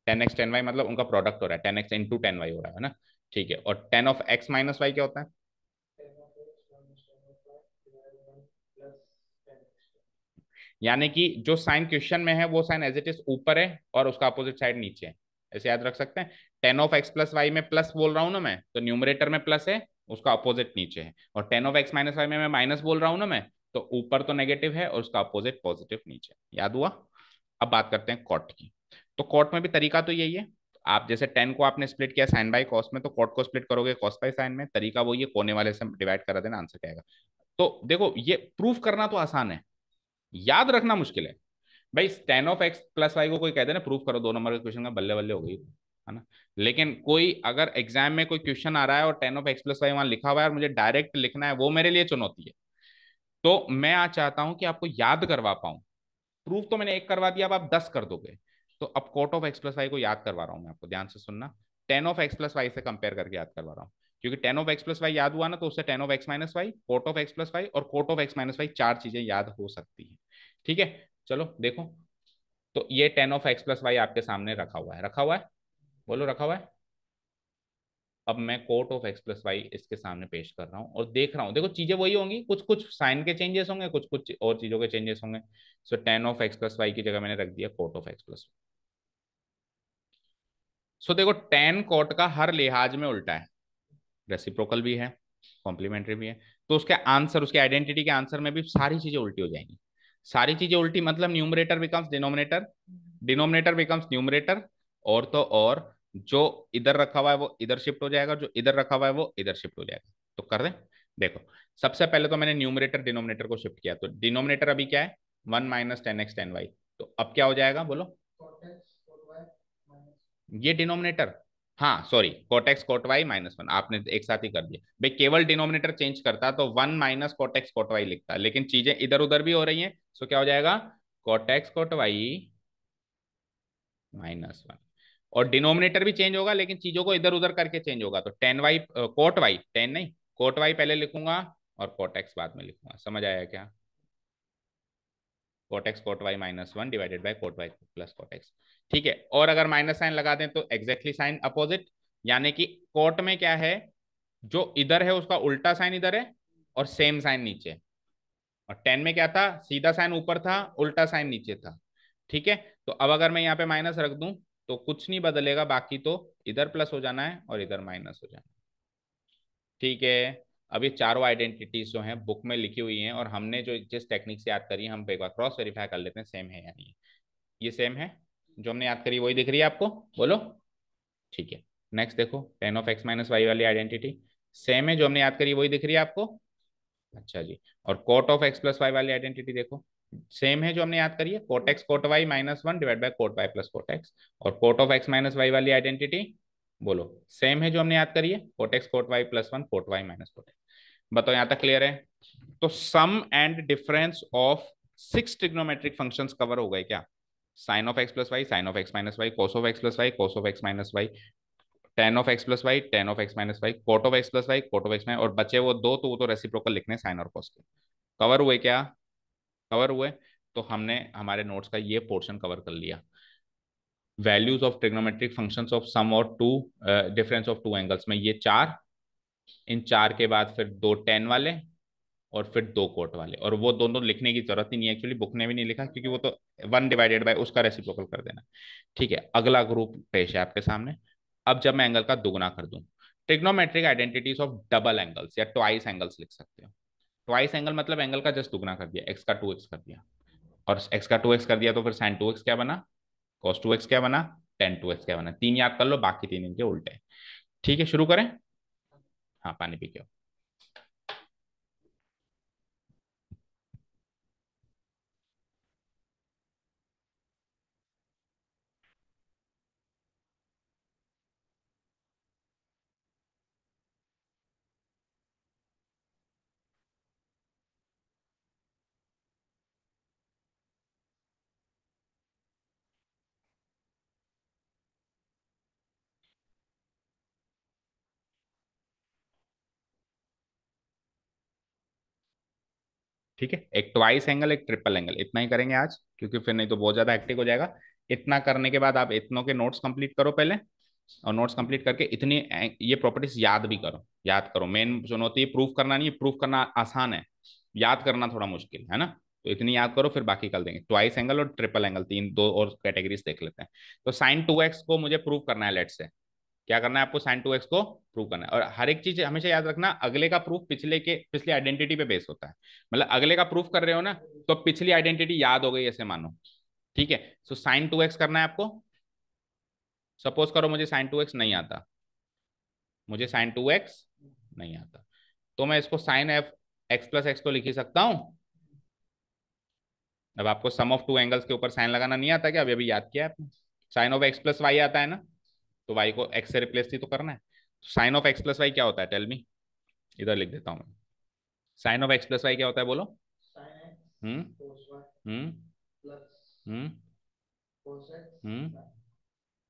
टेन एक्स टेन वाई मतलब उनका प्रोडक्ट हो रहा है, tan x into tan y हो रहा है ना, ठीक है। और tan of x minus y क्या होता है, यानी कि जो साइन क्वेश्चन में है वो साइन एज इट इज ऊपर है और उसका अपोजिट साइड नीचे है, ऐसे याद रख सकते हैं। Tan of x plus y में प्लस बोल रहा हूं ना मैं, तो न्यूमरेटर में प्लस है, उसका अपोजिट नीचे है। और tan of x minus y में मैं माइनस बोल रहा हूं ना मैं, तो ऊपर तो नेगेटिव है और उसका अपोजिट पॉजिटिव नीचे, याद हुआ। अब बात करते हैं कॉट की। तो कॉट में भी तरीका तो यही है, आप जैसे टेन को आपने स्प्लिट किया साइन बाई कॉस में, तो कॉट को स्प्लिट करोगे कॉस बाई साइन में, तरीका वही है, कोने वाले से डिवाइड करा देना, आंसर क्या आएगा। तो देखो ये प्रूफ करना तो आसान है, याद रखना मुश्किल है। भाई tan of x plus y को कोई कहते ना प्रूफ करो 2 नंबर के क्वेश्चन का, बल्ले बल्ले हो गई, है ना। लेकिन कोई अगर एग्जाम में कोई क्वेश्चन आ रहा है और tan of x plus y वहां लिखा हुआ है और मुझे डायरेक्ट लिखना है, वो मेरे लिए चुनौती है। तो मैं आज चाहता हूं कि आपको याद करवा पाऊं। प्रूफ तो मैंने एक करवा दिया, अब आप 10 कर दोगे। तो अब cot of x plus y को याद करवा रहा हूं मैं आपको, ध्यान से सुनना। Tan of x plus y से कंपेयर करके याद करवा रहा हूँ, क्योंकि tan of x plus y याद हुआ ना, तो उससे tan of x minus y, cot of x plus y और cot of x minus y, 4 चीजें याद हो सकती है। ठीक है, चलो देखो। तो ये tan of x plus y आपके सामने रखा हुआ है, रखा हुआ है, बोलो रखा हुआ है। अब मैं cot of x plus y इसके सामने पेश कर रहा हूँ और देख रहा हूँ, देखो चीजें वही होंगी, कुछ कुछ साइन के चेंजेस होंगे, कुछ कुछ और चीजों के चेंजेस होंगे। So tan of x plus y की जगह मैंने रख दिया cot of x plus. So देखो टेन कोट का हर लिहाज में उल्टा है, रेसिप्रोकल भी है, कॉम्प्लीमेंट्री भी है। तो उसके आंसर, उसके आइडेंटिटी के आंसर में भी सारी चीजें उल्टी हो जाएंगी। सारी चीजें उल्टी मतलब numerator becomes denominator, denominator becomes numerator, और तो और जो इधर रखा हुआ है वो इधर शिफ्ट हो जाएगा, जो इधर रखा हुआ है वो इधर शिफ्ट हो जाएगा। तो कर दें, देखो। सबसे पहले तो मैंने न्यूमरेटर डिनोमिनेटर को शिफ्ट किया, तो डिनोमिनेटर अभी क्या है, 1 - 10x 10y। तो अब क्या हो जाएगा बोलो, ये डिनोमिनेटर, हाँ sorry, cot x cot y -1, आपने एक साथ ही कर दिया भाई। केवल डिनोमिनेटर चेंज करता तो 1 - कोट एक्स कोट वाई लिखता, लेकिन चीजें इधर उधर भी हो रही हैं, सो क्या हो जाएगा, कोट एक्स कोट वाई -1। और डिनोमिनेटर भी चेंज होगा, लेकिन चीजों को इधर उधर करके चेंज होगा। तो 10y, कोट वाई, 10 नहीं, कोट वाई पहले लिखूंगा और कोट एक्स बाद में लिखूंगा। समझ आया क्या, cot x cot y -1 divided by cot y plus cot x. ठीक है, और अगर माइनस साइन लगा दें तो एग्जैक्टली साइन अपोजिट, यानी कि कोट में क्या है, जो इधर है उसका उल्टा साइन इधर है और सेम साइन नीचे। और 10 में क्या था, सीधा साइन ऊपर था, उल्टा साइन नीचे था। ठीक है, तो अब अगर मैं यहाँ पे माइनस रख दूं तो कुछ नहीं बदलेगा, बाकी तो इधर प्लस हो जाना है और इधर माइनस हो जाना है। ठीक है, अब ये चारों आइडेंटिटीज जो हैं बुक में लिखी हुई हैं, और हमने जो जिस टेक्निक से याद करी है, हम एक बार क्रॉस वेरीफाई कर लेते हैं सेम है या नहीं। ये सेम है, जो हमने याद करी वही दिख रही है आपको, बोलो। ठीक है, नेक्स्ट देखो, tan of x minus y वाली आइडेंटिटी सेम है, जो हमने याद करी वही दिख रही है आपको। अच्छा जी, और cot of x plus y वाली आइडेंटिटी देखो, सेम है जो हमने याद करी है, cot x cot y -1 divide by cot y plus cot x. और cot of x minus y वाली आइडेंटिटी बोलो, सेम है जो हमने याद करी है, cot x cot y +1 cot y -cot x. बताओ यहाँ तक क्लियर है। तो sum and difference of 6 trigonometric functions cover हो गए क्या, sine of x plus y, sine of x minus y, cos of x plus y, cos of x minus y, tan of x plus y, tan of x minus y, cot of x plus y, cot of x minus, और बचे वो दो, तो वो तो reciprocal लिखने sign और कोस के। कवर हुए क्या, कवर हुए। तो हमने हमारे नोट्स का ये पोर्शन कवर कर लिया, values of trigonometric functions of sum और two, difference of two angles में ये चार, इन चार के बाद फिर दो टेन वाले और फिर दो कोट वाले, और वो दोनों लिखने की जरूरत ही नहीं है, एक्चुअली बुक ने भी नहीं लिखा, क्योंकि वो तो 1 डिवाइडेड बाय उसका रेसिप्रोकल कर देना। ठीक है, अगला ग्रुप पेश है आपके सामने। अब जब मैं एंगल का दुगुना कर दूं, trigonometric identities of double angles या ट्वाइस एंगल्स लिख सकते हो। ट्वाइस एंगल मतलब एंगल का जस्ट दुगुना कर दिया, एक्स का 2x कर दिया, और एक्स का 2x कर दिया तो फिर साइन 2x क्या बना, कॉस 2x क्या बना, टेन 2x क्या बना। तीन याद कर लो, बाकी तीन इनके उल्टे हैं। ठीक है, शुरू करें। हाँ, पानी पी के आओ। ठीक है, एक ट्वाइस एंगल एक ट्रिपल एंगल, इतना ही करेंगे आज, क्योंकि फिर नहीं तो बहुत ज्यादा हेक्टिक हो जाएगा। इतना करने के बाद आप इतनों के नोट्स कंप्लीट करो पहले, और नोट्स कंप्लीट करके इतनी ये प्रॉपर्टीज याद भी करो, याद करो। मेन चुनौती प्रूफ करना नहीं, प्रूफ करना आसान है, याद करना थोड़ा मुश्किल है ना। तो इतनी याद करो, फिर बाकी कर देंगे। ट्वाइस एंगल और ट्रिपल एंगल, तीन दो और कैटेगरीज देख लेते हैं। तो साइन 2x को मुझे प्रूव करना है, लेट से क्या करना है आपको, साइन 2x को प्रूव करना है। और हर एक चीज हमेशा याद रखना, अगले का प्रूफ पिछली आइडेंटिटी पे बेस होता है। मतलब अगले का प्रूफ कर रहे हो ना, तो पिछली आइडेंटिटी याद हो गई ऐसे मानो। ठीक है, सो साइन 2x करना है आपको। सपोज करो मुझे साइन 2x नहीं आता, मुझे साइन 2x नहीं आता, तो मैं इसको sine of x plus x तो लिख ही सकता हूं। अब आपको सम ऑफ टू एंगल्स के ऊपर साइन लगाना नहीं आता क्या? अभी अभी याद किया आपने? Sine of x plus y आता है ना, तो वाई को एक्स से रिप्लेस ही तो करना है। Sine of x plus y क्या होता है? Tell me. इधर लिख देता हूँ मैं। Sine of x plus y क्या होता है, बोलो। Hmm hmm hmm hmm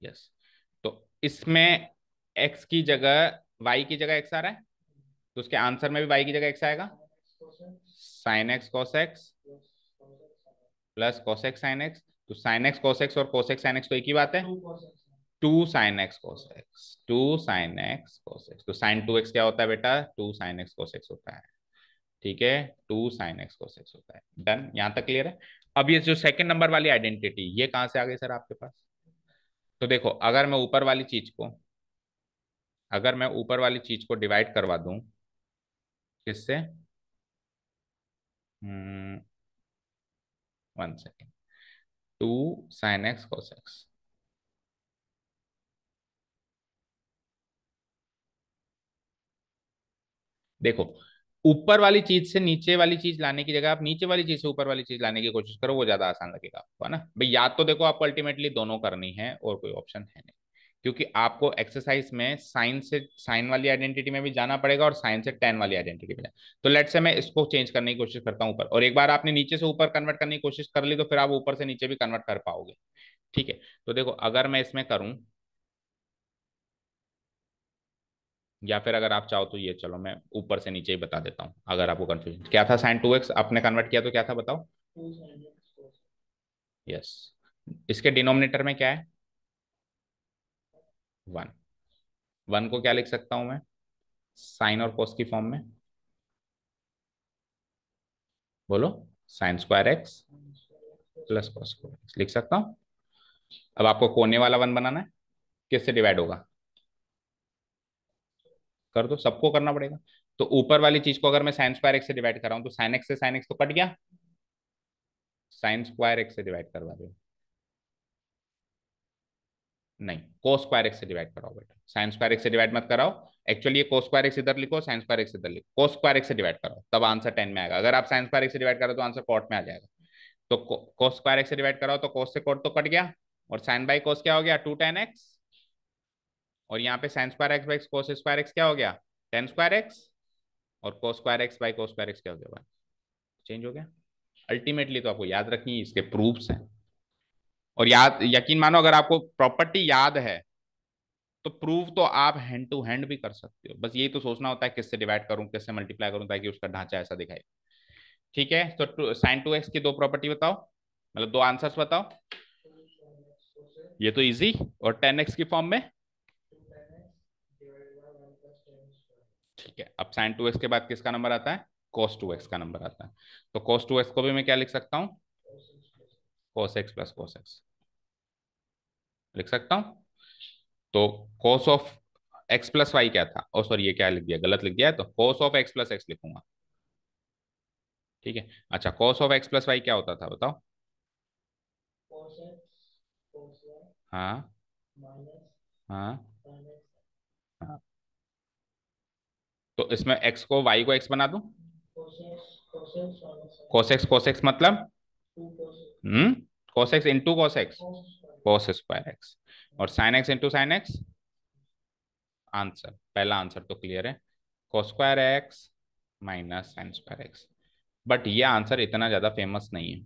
yes. तो इसमें एक्स की जगह वाई की जगह एक्स आ रहा है, तो उसके आंसर में भी वाई की जगह एक्स आएगा। Sine x cos x plus cos x sine x. तो साइन एक्स कॉस एक्स और कॉस एक्स साइन एक्स तो एक ही बात है। Two sine x cos x, two sine x cos x. तो साइन टू एक्स क्या होता है बेटा? Two sine x cos x होता है। ठीक है, two sine x cos x होता है। डन, यहां तक क्लियर है। अब ये जो सेकंड नंबर वाली आइडेंटिटी, ये कहां से आ गई सर आपके पास? तो देखो, अगर मैं ऊपर वाली चीज को डिवाइड करवा दूं किससे? 1 second. Two sine x cos x. देखो, ऊपर वाली चीज से नीचे वाली चीज लाने की जगह आप नीचे वाली चीज से ऊपर वाली चीज लाने की कोशिश करो, वो ज्यादा आसान लगेगा आपको, है ना भाई? याद तो देखो, आपको अल्टीमेटली दोनों करनी है और कोई ऑप्शन है नहीं, क्योंकि आपको एक्सरसाइज में साइन से साइन वाली आइडेंटिटी में भी जाना पड़ेगा और साइन से टेन वाली आइडेंटिटी में जाना। तो लेट से मैं इसको चेंज करने की कोशिश करता हूँ ऊपर, और एक बार आपने नीचे से ऊपर कन्वर्ट करने की कोशिश कर ली तो फिर आप ऊपर से नीचे भी कन्वर्ट कर पाओगे। ठीक है, तो देखो, अगर मैं इसमें करूं, या फिर अगर आप चाहो तो ये, चलो मैं ऊपर से नीचे ही बता देता हूँ, अगर आपको कंफ्यूजन क्या था। साइन टू एक्स आपने कन्वर्ट किया तो क्या था, बताओ। यस। इसके डिनोमिनेटर में क्या है? 1। 1 को क्या लिख सकता हूं मैं साइन और कोस की फॉर्म में? बोलो। Sign square x plus cos square x लिख सकता हूं। अब आपको कोने वाला 1 बनाना है, किससे डिवाइड होगा? कर दो, सबको करना पड़ेगा। तो ऊपर वाली चीज को अगर मैं साइन स्क्वायर एक्स से डिवाइड कर रहा हूं, तो साइन एक्स से साइन एक्स तो कट गया, साइन स्क्वायर एक्स से डिवाइड करवा दो। नहीं, कोस स्क्वायर एक्स से डिवाइड कराओ बेटा, साइन स्क्वायर एक्स से डिवाइड मत कराओ। एक्चुअली ये कोस स्क्वायर एक्स इधर लिखो, साइन स्क्वायर एक्स इधर लिखो, कोस स्क्वायर एक्स से डिवाइड कराओ, तब आंसर 10 में आएगा। अगर आप साइन स्क्वायर एक्स से डिवाइड करो तो आंसर कॉट में आ जाएगा। तो कोस स्क्वायर एक्स से डिवाइड कराओ तो कोस से कॉट तो कट गया, और साइन बाई कोस क्या हो गया? 2 tan x। और यहाँ पे sine square x by cos square x क्या हो गया? Tan square x. और cos square x by cos square x क्या हो गया भाई? चेंज हो गया। अल्टीमेटली तो आपको याद रखनी है, इसके प्रूफ्स हैं। और याद, यकीन मानो, अगर आपको प्रॉपर्टी याद है तो प्रूव तो आप हैंड टू हैंड भी कर सकते हो, बस यही तो सोचना होता है किससे डिवाइड करूं, किससे मल्टीप्लाई करूं, ताकि उसका ढांचा ऐसा दिखाए। ठीक है, तो साइन टू एक्स की दो प्रॉपर्टी बताओ, मतलब दो आंसर्स बताओ। ये तो इजी। और 10x की फॉर्म में? ठीक है, अब साइन टू एक्स के बाद किसका नंबर आता है? cos टू एक्स का नंबर आता है। तो cos टू एक्स को भी मैं क्या लिख सकता हूँ? cos x plus cos x लिख सकता हूँ। तो cos of x plus y क्या था? ओ सॉरी, ये क्या लिख दिया, गलत लिख दिया है, तो cos of x plus x लिखूंगा। ठीक है, अच्छा, cos of x plus y क्या होता था, बताओ। हाँ हाँ हाँ। तो इसमें x को y को x बना दूं? cos x मतलब? हम्म cos x into cos x, cos square x. और sin x into sin x। Answer, पहला आंसर तो क्लियर है, cos square x minus sine square x. But ये आंसर इतना ज्यादा फेमस नहीं है,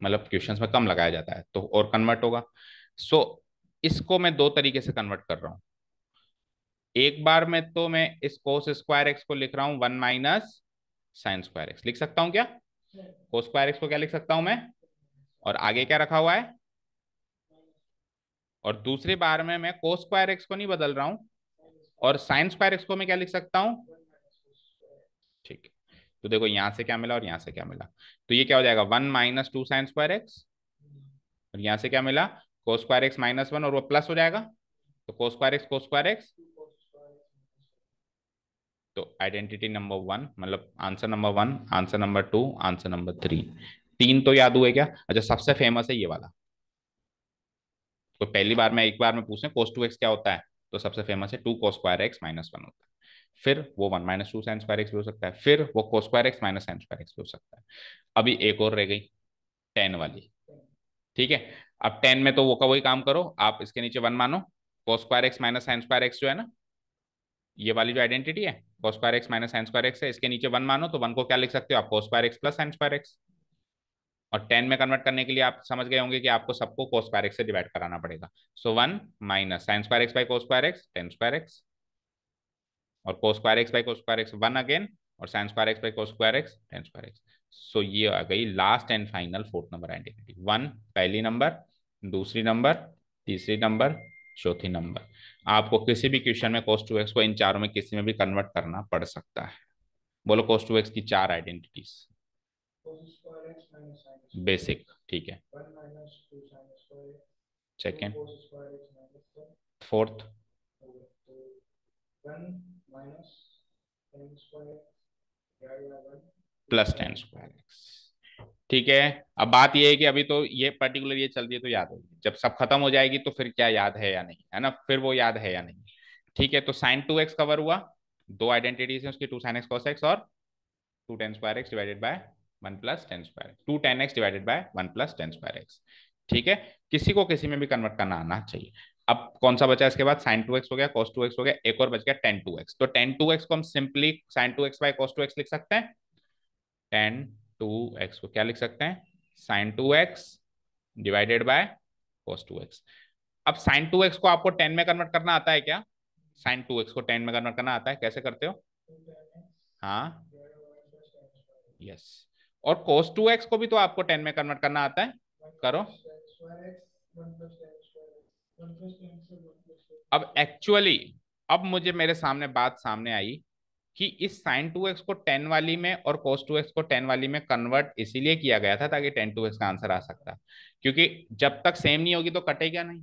मतलब क्वेश्चंस में कम लगाया जाता है, तो और कन्वर्ट होगा। सो इसको मैं दो तरीके से कन्वर्ट कर रहा हूँ। एक बार में तो मैं इस कोस स्क्वायर एक्स को लिख रहा हूँ 1 - साइन स्क्वायर एक्स लिख सकता हूँ क्या? कोस स्क्वायर एक्स को क्या लिख सकता हूँ मैं? और आगे क्या रखा हुआ है? और दूसरी बार में मैं कोस स्क्वायर एक्स को नहीं बदल रहा हूँ, और साइन स्क्वायर एक्स को मैं क्या लिख सकता हूँ? ठीक है, तो देखो यहां से क्या मिला और यहां से क्या मिला, तो ये क्या हो जाएगा? 1 - 2 साइन स्क्वायर एक्स। और यहां से क्या मिला? कोस स्क्वायर एक्स -1, और वो प्लस हो जाएगा, तो कोस स्क्वायर एक्स। तो आइडेंटिटी नंबर 1, मतलब answer number 1, answer number 2, answer number 3। तीन तो याद हुए क्या? अच्छा, सबसे फेमस है ये वाला। तो पहली बार में, एक बार में पूछे कोस टू एक्स क्या होता है, तो सबसे फेमस है 2 cos स्क्वायर एक्स - 1 होता है। फिर वो 1 - 2 साइन स्क्वायर एक्स भी हो सकता है, फिर वो कोस square x minus sine square x भी हो सकता है। अभी एक और रह गई, 10 वाली, ठीक है। अब 10 में तो वो का वही काम करो, आप इसके नीचे 1 मानो, cos square x minus sine square x जो है ना, ये वाली जो आइडेंटिटी है cos square x minus sine square x है, इसके नीचे 1 मानो, तो 1 को क्या लिख सकते हो आप, cos square x plus sign square x. और 10 में कन्वर्ट करने के लिए आप समझ गए होंगे कि आपको सबको cos स्क्वायर एक्स से डिवाइड कराना पड़ेगा। So 1 minus sine square x by cos square x, tan square x, और cos square x by cos square x 1 again, और sine square x by cos square x, tan square x. So ये आ गई last and final fourth number identity. 1 पहली number, दूसरी number, तीसरी number, चौथी number. आपको किसी भी क्वेश्चन में cos 2x को इन चारों में किसी में भी कन्वर्ट करना पड़ सकता है। बोलो cos 2x की चार आइडेंटिटीज। बेसिक, ठीक है। Second, fourth, plus tan square x, ठीक है। अब बात ये है कि अभी तो ये पर्टिकुलर ये चल रही है तो याद होगी, जब सब खत्म हो जाएगी तो फिर क्या याद है या नहीं, है ना, फिर वो याद है या नहीं। ठीक है, तो साइन 2x कवर हुआ, दो आइडेंटिटीज है उसकी, 2 sin x cos x और 2 tan square x divided by 1 plus tan square, 2 tan x divided by 1 plus tan square x. ठीक है, किसी को किसी में भी कन्वर्ट करना आना चाहिए। अब कौन सा बचा इसके बाद, sin 2x हो गया, cos 2x हो गया, एक और बच गया tan 2x। तो tan 2x को हम simply sin 2x bye cos 2x लिख सकते हैं। tan 2x को क्या लिख सकते हैं, sin 2x divided by cos 2x। अब sin 2x को आपको 10 में कन्वर्ट करना आता है क्या, sin 2x को 10 में कन्वर्ट करना आता है, कैसे करते हो। हाँ, यस। और cos 2x को भी तो आपको 10 में कन्वर्ट करना आता है, करो। अब एक्चुअली, अब मुझे मेरे सामने बात सामने आई कि इस sin 2x को 10 वाली में और cos 2x को 10 वाली में कन्वर्ट इसीलिए किया गया था ताकि tan 2x का आंसर आ सकता, क्योंकि जब तक सेम नहीं होगी तो कटेगा नहीं।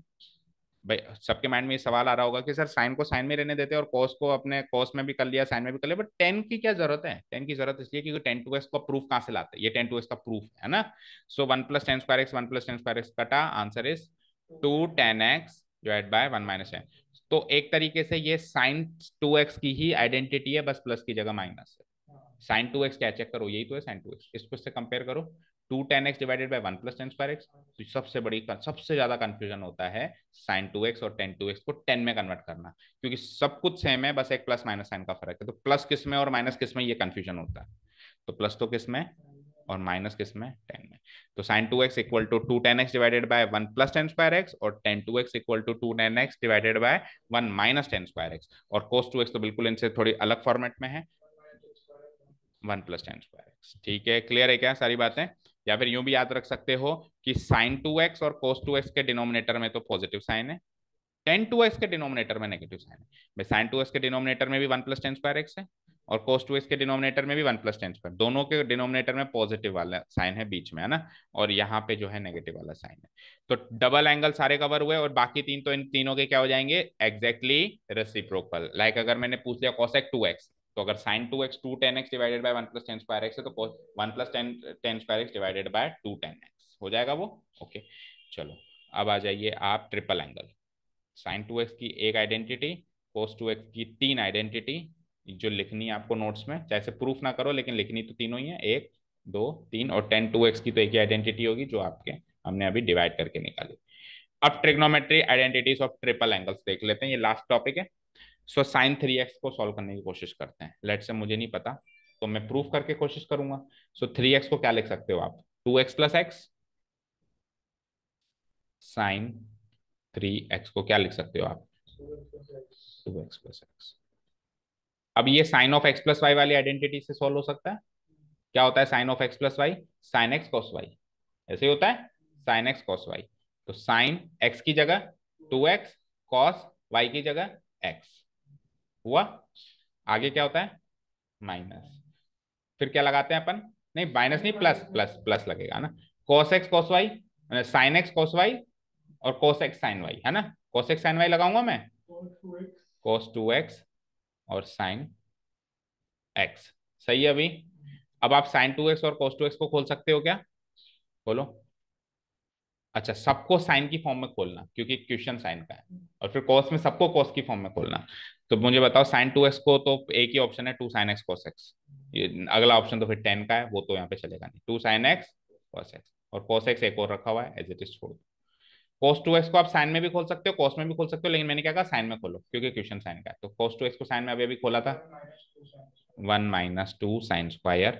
भाई सबके माइंड में ये सवाल आ रहा होगा कि सर साइन को साइन में रहने देते हैं और कॉस को अपने कॉस में भी कर लिया, साइन में भी कर लिया, बट टेन की क्या जरूरत है। टेन की जरूरत इसलिए क्योंकि टेन टू एक्स का प्रूफ कहां से लाते हैं, ये टेन टू एक्स का प्रूफ है ना। So 1 plus tan square x, 1 plus tan square x कटा, answer is 2 tan x divide by 1 minus tan. तो एक तरीके से ये साइन 2x की ही आइडेंटिटी है, बस प्लस की जगह माइनस है। साइन 2x क्या, चेक करो, यही तो है साइन 2x, इसको इससे कंपेयर करो, 2 tan x divided by 1 plus tan square x. तो सबसे ज्यादा कंफ्यूजन होता है साइन 2x और टेन 2x को 10 में कन्वर्ट करना, क्योंकि सब कुछ सेम है, बस एक प्लस माइनस साइन का फर्क है। तो प्लस किस में और माइनस किस में, ये कंफ्यूजन होता है। तो प्लस तो किस में और माइनस किस में, 10 में। तो sine 2x equal to 2 tan x divided by 1 plus tan square x, और tan 2x equal to 2 tan x divided by 1 minus tan square x. और cos 2x तो बिल्कुल इनसे थोड़ी अलग फॉर्मेट में है, 1 प्लस टेन स्क्वायर एक्स। ठीक है, क्लियर है क्या सारी बातें। या फिर यूं भी याद रख सकते हो कि साइन 2x और cos 2x के डिनोमिनेटर में तो पॉजिटिव साइन है, टेन 2x के डिनोमिनेटर में नेगेटिव साइन है। भाई साइन 2x के डिनोमिनेटर में भी 1 प्लस टेन स्क्वायर एक्स है, और cos 2x के डिनोमिनेटर में भी 1 प्लस टेन स्क्वायर, दोनों के डिनोमिनेटर में पॉजिटिव वाला साइन है बीच में, है ना, और यहाँ पे जो है नेगेटिव वाला साइन है। तो डबल एंगल सारे कवर हुए, और बाकी तीन तो इन तीनों के क्या हो जाएंगे, एग्जैक्टली रेसिप्रोकल। लाइक अगर मैंने पूछ लिया cosec 2x, तो अगर sin 2x 2 tan x divided by 1 plus tan square x है, तो 1 plus tan square x divided by 2 tan x हो जाएगा वो। ओके, चलो अब आ जाइए आप ट्रिपल एंगल। साइन 2x की एक आइडेंटिटी, cos 2x की तीन आइडेंटिटी, जो लिखनी है आपको नोट्स में, चाहे से प्रूफ ना करो लेकिन लिखनी तो तीनों ही है, एक दो तीन, और tan 2x की तो एक ही आइडेंटिटी होगी जो आपके हमने अभी डिवाइड करके निकाली। अब trigonometry identities of triple angles देख लेते हैं, ये लास्ट टॉपिक है। सो साइन 3x को सॉल्व करने की कोशिश करते हैं। लेट से मुझे नहीं पता तो मैं प्रूफ करके कोशिश करूंगा। सो 3x को क्या लिख सकते हो आप, 2x plus x. Sign 3x को क्या लिख सकते हो आप, 2x प्लस एक्स। अब ये sine of x plus y वाली आइडेंटिटी से सॉल्व हो सकता है। क्या होता है sine of x plus y, sine x cos y, ऐसे ही होता है, साइन एक्स कॉस वाई। तो साइन एक्स की जगह 2x, कॉस वाई की जगह एक्स हुआ। आगे क्या होता है, माइनस, फिर क्या लगाते हैं अपन, नहीं माइनस नहीं, प्लस प्लस प्लस लगेगा ना। Cos x cos y, sine x cos y, और कॉस एक्स साइन वाई, है ना। कॉस एक्स साइन वाई लगाऊंगा मैं, कॉस 2x और साइन एक्स, सही है अभी। अब आप साइन 2x और cos 2x को खोल सकते हो क्या, खोलो। अच्छा, सबको साइन की फॉर्म में खोलना क्योंकि क्वेश्चन साइन का है, और फिर cos में सबको cos की फॉर्म में खोलना। तो मुझे बताओ साइन 2x को तो एक ही ऑप्शन है 2 sin x cos x, ये अगला ऑप्शन तो फिर 10 का है, वो तो यहाँ पे चलेगा नहीं, 2 sin x cos x। और cos x एक और रखा हुआ है, एज इट इज छोड़ दो। cos 2x को आप साइन में भी खोल सकते हो, cos में भी खोल सकते हो, लेकिन मैंने क्या कहा साइन में खोलो क्योंकि क्वेश्चन साइन का है। तो cos 2x को साइन में अभी अभी खोला था, 1 - 2 sin²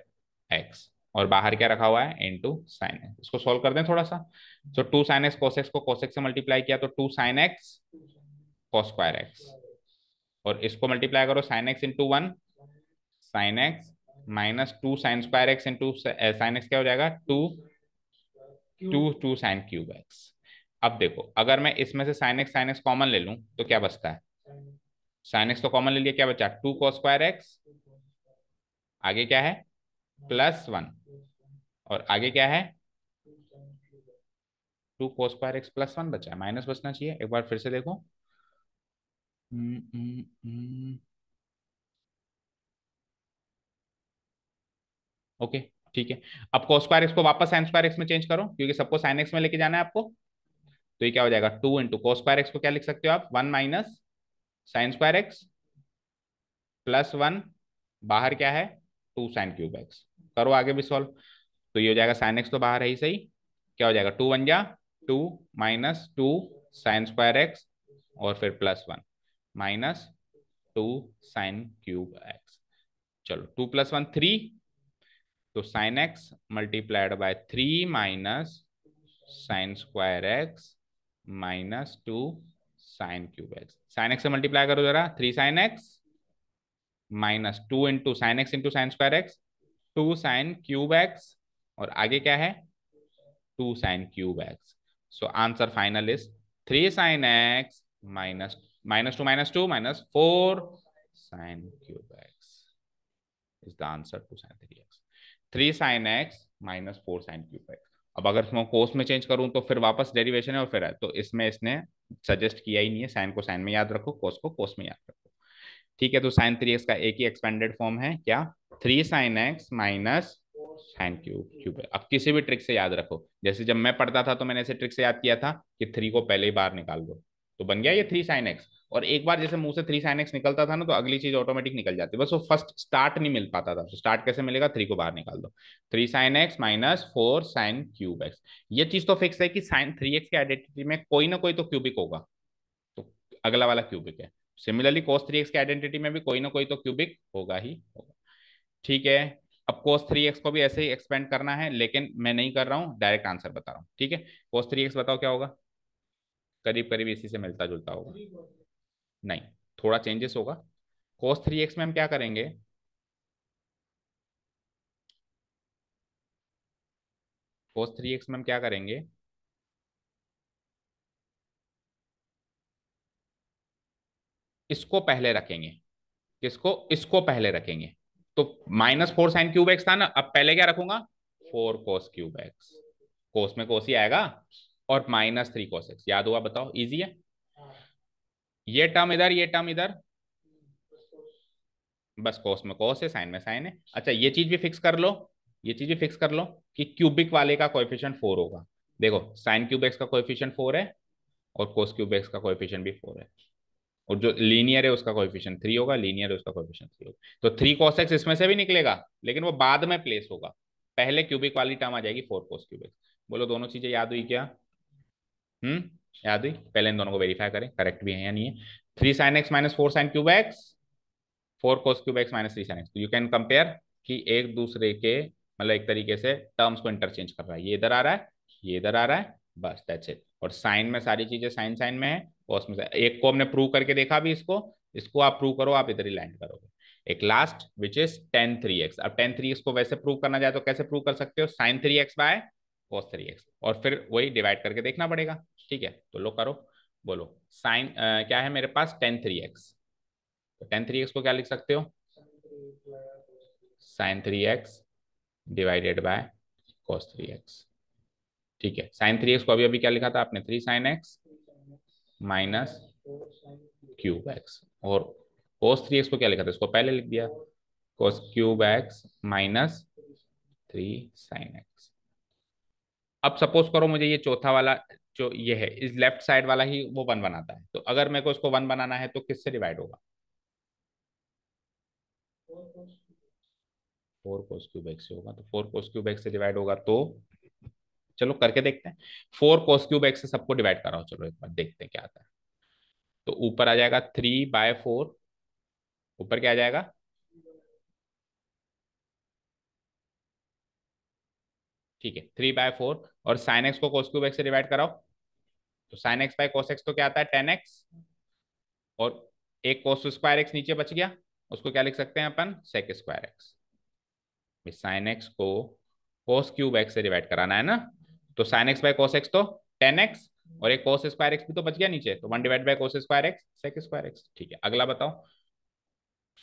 x, और बाहर क्या रखा हुआ है, इंटू साइन एक्स। इसको सोल्व कर दें थोड़ा सा। तो 2 sin x cos x को cos x से मल्टीप्लाई किया तो 2 sin x cos²x, और इसको मल्टीप्लाई करो sin x into 1 sin x -2 sin² x into sin x क्या हो जाएगा, 2 sin³ x। अब देखो अगर मैं इसमें से sin x कॉमन ले लूं तो क्या बचता है, sin x तो कॉमन ले लिया, क्या बचा, 2 cos²x, आगे क्या है +1, और आगे क्या है 2 cos² x +1 बचा है, माइनस बचना चाहिए। एक बार फिर से देखो, ओके ठीक है। अब cos² x को वापस sin² x में चेंज करो क्योंकि सबको sin x में लेके जाना है आपको। तो ये क्या हो जाएगा, 2 × cos² x को क्या लिख सकते हो आप, 1 - sin²x +1, बाहर क्या है 2 sin³ x। करो आगे भी सॉल्व। तो ये हो जाएगा sin x तो बाहर है ही सही, क्या हो जाएगा 2 × 1 = 2 -2 sin²x और फिर +1 -2 sin³x। चलो 2 + 1 3, तो sin x multiplied by 3 -sin²x -2 sin³x। sin x से मल्टीप्लाई करो जरा, 3 sin x -2 × sin x × sin²x 2 sin³x, और आगे क्या है 2 sin³x। So answer final is 3 sin x -2 -4 sin³x is the answer to sin 3x। 3 sin x -4 sin³x। अब अगर मैं कोस में चेंज करूं तो फिर वापस डेरिवेशन है और फिर है, तो इसमें इसने सजेस्ट किया ही नहीं है, साइन को साइन में याद रखो, कोस को कोस में याद रखो। ठीक है, तो sin 3x का एक ही एक्सपेंडेड फॉर्म है क्या, 3 sin x sin³। अब किसी भी ट्रिक से याद रखो, जैसे जब मैं पढ़ता था तो मैंने ऐसे ट्रिक से याद किया था कि 3 को पहले ही बाहर निकाल दो, तो बन गया ये 3 sin x। और एक बार जैसे मुंह से 3 sin x निकलता था ना तो अगली चीज ऑटोमेटिक निकल जाती, बस वो फर्स्ट स्टार्ट नहीं मिल पाता था। तो स्टार्ट कैसे मिलेगा, 3 को बाहर निकाल दो, 3 sin x -4 sin³x। ये चीज तो फिक्स है कि sin 3x के आइडेंटिटी में कोई ना कोई तो क्यूबिक होगा, तो अगला वाला क्यूबिक है। सिमिलरली cos 3x के आइडेंटिटी में भी कोई ना कोई तो क्यूबिक होगा ही होगा। ठीक है, अब cos 3x को भी ऐसे ही एक्सपेंड करना है, लेकिन मैं नहीं कर रहा हूँ, डायरेक्ट आंसर बता रहा हूँ। ठीक है, cos 3x बताओ क्या होगा, करीब करीब इसी से मिलता जुलता होगा, नहीं थोड़ा चेंजेस होगा। cos 3x में हम क्या करेंगे, cos 3x में हम क्या करेंगे, इसको पहले रखेंगे, किसको, इसको पहले रखेंगे। तो -4 sin³ x था ना, अब पहले क्या रखूंगा, 4 cos³ x, कोस में कोस ही आएगा, और -3 cos x, याद हुआ, बताओ इजी है। ये टर्म इधर, ये टर्म इधर, बस कोस में कोस है, साइन में साइन है। अच्छा ये चीज भी फिक्स कर लो, ये चीज भी फिक्स कर लो कि क्यूबिक वाले का कोएफिशिएंट 4 होगा। देखो sin³ x का कोएफिशिएंट 4 है और cos³ x का कोएफिशिएंट भी 4 है, और जो लीनियर है उसका कोएफिशिएंट 3 होगा, लीनियर है उसका कोएफिशिएंट 3 होगा। तो 3 cos x इसमें से भी निकलेगा, लेकिन वो बाद में प्लेस होगा, पहले क्यूबिक वाली टर्म आ जाएगी 4 cos³x। बोलो दोनों चीजें याद हुई क्या, याद हुई, पहले इन दोनों को वेरीफाई करें करेक्ट भी है या नहीं है। 3 sin x -4 sin³x, 4 cos³ x -3 sin x, तो यू कैन कंपेयर कि एक दूसरे के मतलब एक तरीके से टर्म्स को इंटरचेंज कर रहा है, ये इधर आ रहा है, ये इधर आ रहा है, बस दैट्स इट। और साइन में सारी चीजें साइन साइन में है, और उसमें से एक को हमने प्रूव करके देखा भी, इसको इसको आप प्रूव करो, आप इधर ही लैंड करोगे। एक last which is tan 3x। अब tan 3x को वैसे प्रूव करना चाहे तो कैसे प्रूव कर सकते हो, sin 3x/cos 3x, और फिर वही डिवाइड करके देखना पड़ेगा। ठीक है, तो लो करो, बोलो साइन क्या है मेरे पास tan 3x, तो tan 3x को क्या लिख सकते हो, sin 3x divided by cos 3x। ठीक है, sin 3x को अभी अभी क्या लिखा था आपने, 3 sin x -3 cube x, और cos 3x को क्या लिखा था, इसको पहले लिख दिया, cos³ x -3 sin x। अब सपोज करो मुझे ये चौथा वाला जो ये है इस लेफ्ट साइड वाला ही वो वन बनाता है, तो अगर मेरे को इसको वन बनाना है तो किससे डिवाइड होगा, 4 cos³ x से होगा, तो 4 cos³ x से डिवाइड होगा तो चलो करके देखते हैं। 4 cos³ x से सबको डिवाइड कराओ, चलो एक बार देखते हैं क्या आता है। तो ऊपर आ जाएगा 3/4, ऊपर क्या आ जाएगा, ठीक है 3/4, और साइन एक्स को cos³ x से डिवाइड कराओ। तो sine x by cos x तो क्या आता है 10x, और एक cos² x नीचे बच गया, उसको क्या लिख सकते हैं अपन, sec²x। साइन एक्स को cos³ x से डिवाइड कराना है ना, तो sine x by cos x तो 10x, और एक cos² x भी तो बच गया नीचे, तो 1/cos²x sec²x। ठीक है, अगला बताओ।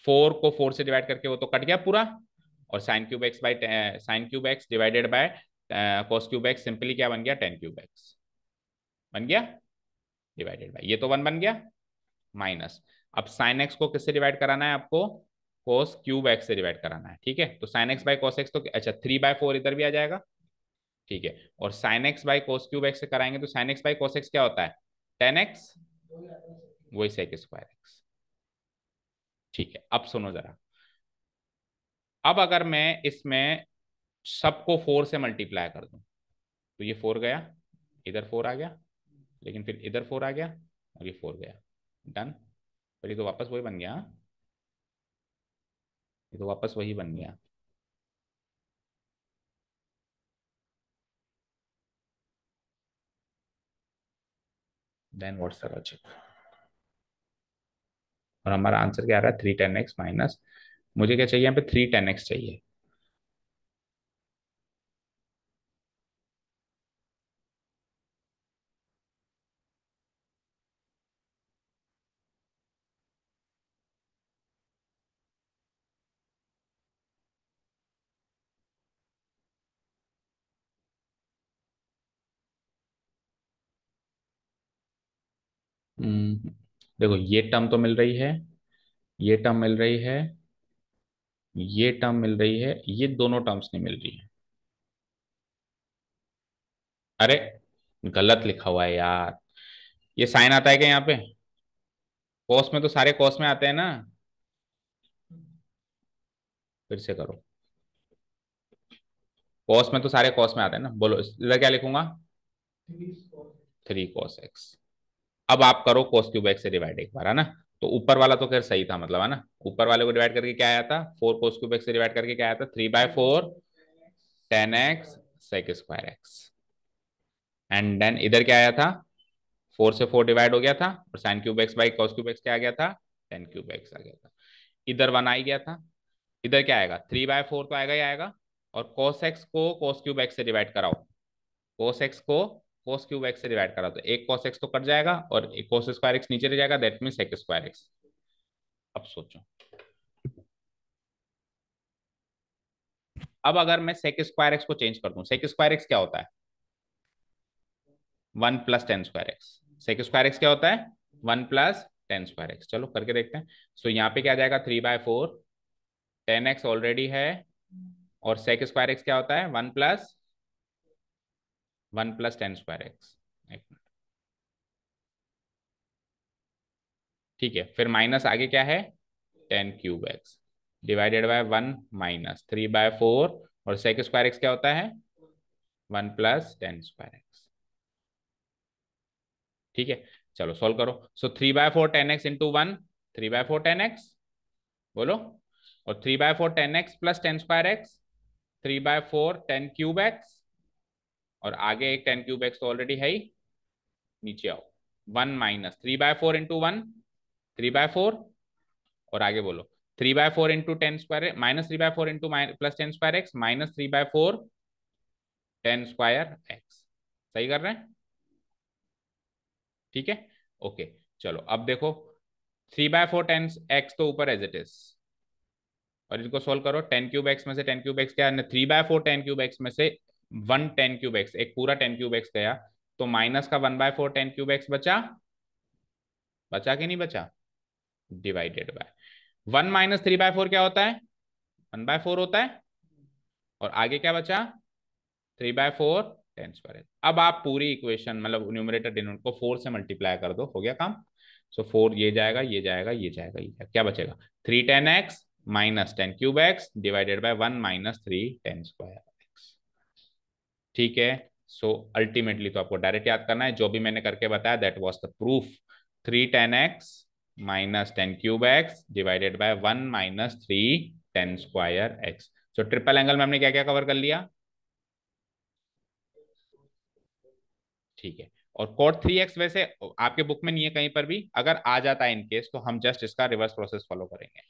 4 को 4 से डिवाइड करके वो तो कट गया पूरा, और sin³ x divided bye cos³ x simply क्या बन गया, tan³ x बन गया, डिवाइडेड बाय ये तो 1 बन गया, माइनस। अब साइन एक्स को किससे डिवाइड कराना है आपको, cos³ x से डिवाइड कराना है। ठीक है, तो sine x by cos x तो अच्छा 3/4 इधर भी आ जाएगा। ठीक है, और sign x bye cos³ x से कराएंगे तो sine x by cos x क्या होता है 10x, वही sec²x। ठीक है, अब सुनो जरा। अब अगर मैं इसमें सबको 4 से मल्टीप्लाई कर दूं, तो ये 4 गया, इधर 4 आ गया, लेकिन फिर इधर 4 आ गया, और ये 4 गया, डन। फिर ये तो वापस वही बन गया, ये तो वापस वही बन गया। देन व्हाट्स द लॉजिक, और हमारा आंसर क्या आ रहा है 3 10x माइनस, मुझे क्या चाहिए यहाँ पे 3 10x चाहिए। देखो ये टर्म तो मिल रही है, ये टर्म मिल रही है, ये टर्म मिल रही है, ये दोनों टर्म्स नहीं मिल रही है। अरे गलत लिखा हुआ है यार, ये साइन आता है क्या यहाँ पे, कॉस में तो सारे कॉस में आते हैं ना। फिर से करो, कॉस में तो सारे कॉस में आते हैं ना, बोलो इधर क्या लिखूंगा, 3 cos x। अब आप करो cos³ x से डिवाइड एक बार, है ना। तो ऊपर वाला तो खैर सही था, मतलब है ना, ऊपर वाले को डिवाइड करके क्या आया था, 4 cos³ x से डिवाइड करके क्या आया था, 3/4 10x sec²x। एंड देन इधर क्या आया था, 4 से 4 डिवाइड हो गया था, और sin³ x by cos³ x क्या आ गया था, tan³ x आ गया था। इधर 1 आ ही गया था, इधर क्या आएगा 3/4 तो आएगा ही आएगा, और cos x को cos³ x से डिवाइड कराओ, cos x को cos³ x से डिवाइड कराओ, तो एक cos x तो कट जाएगा, और एक cos² x नीचे रह जाएगा, दैट मीन sec²x। अब सोचो, अब अगर मैं sec² x को चेंज कर दूं, sec² x क्या होता है 1 + tan²x, sec² x क्या होता है 1 + tan²x। चलो करके देखते हैं। सो यहाँ पे क्या आ जाएगा 3/4, 10x ऑलरेडी है, और sec²x क्या होता है 1 + tan²x। ठीक है, फिर माइनस आगे क्या है tan³ x divided by 1 minus 3/4, और sec²x क्या होता है 1 + tan²x। ठीक है, चलो सॉल्व करो। सो 3/4 10x इंटू 1, 3/4 10x, बोलो, और 3/4 10x प्लस tan²x, 3/4 tan³x, और आगे एक tan³ x तो ऑलरेडी है ही, नीचे आओ, 1 माइनस 3/4 इंटू 1, 3/4, और आगे बोलो 3/4 into tan² minus 3/4 into plus tan²x minus 3/4 tan²x। सही कर रहे हैं, ठीक है, ओके। चलो अब देखो 3/4 tan x तो ऊपर एज इट इज, और इनको सोल्व करो, tan³ x में से tan³ x क्या है, 3/4 tan³ x में से 1 tan³ x, एक पूरा tan³ x गया, तो माइनस का 1/4 tan³ x बचा, बचा कि नहीं बचा, डिवाइडेड बाय 1 माइनस 3/4 क्या होता है 1/4 होता है, और आगे क्या बचा 3/4 tan²। अब आप पूरी इक्वेशन मतलब न्यूमरेटर डिनोमिनेटर को 4 से मल्टीप्लाई कर दो, हो गया काम। सो 4 ये जाएगा, ये जाएगा, ये जाएगा, ये जाएगा, क्या बचेगा 3 10x minus tan³ x divided by 1 minus 3 tan²x। ठीक है, सो अल्टीमेटली तो आपको डायरेक्ट याद करना है जो भी मैंने करके बताया, that was the proof. 3 10x minus 10³ x divided by 1 - 3 10² x। So triple angle में हमने क्या क्या कवर कर लिया? ठीक है। और cot 3x वैसे आपके बुक में नहीं है कहीं पर भी, अगर आ जाता है इनकेस तो हम जस्ट इसका रिवर्स प्रोसेस फॉलो करेंगे।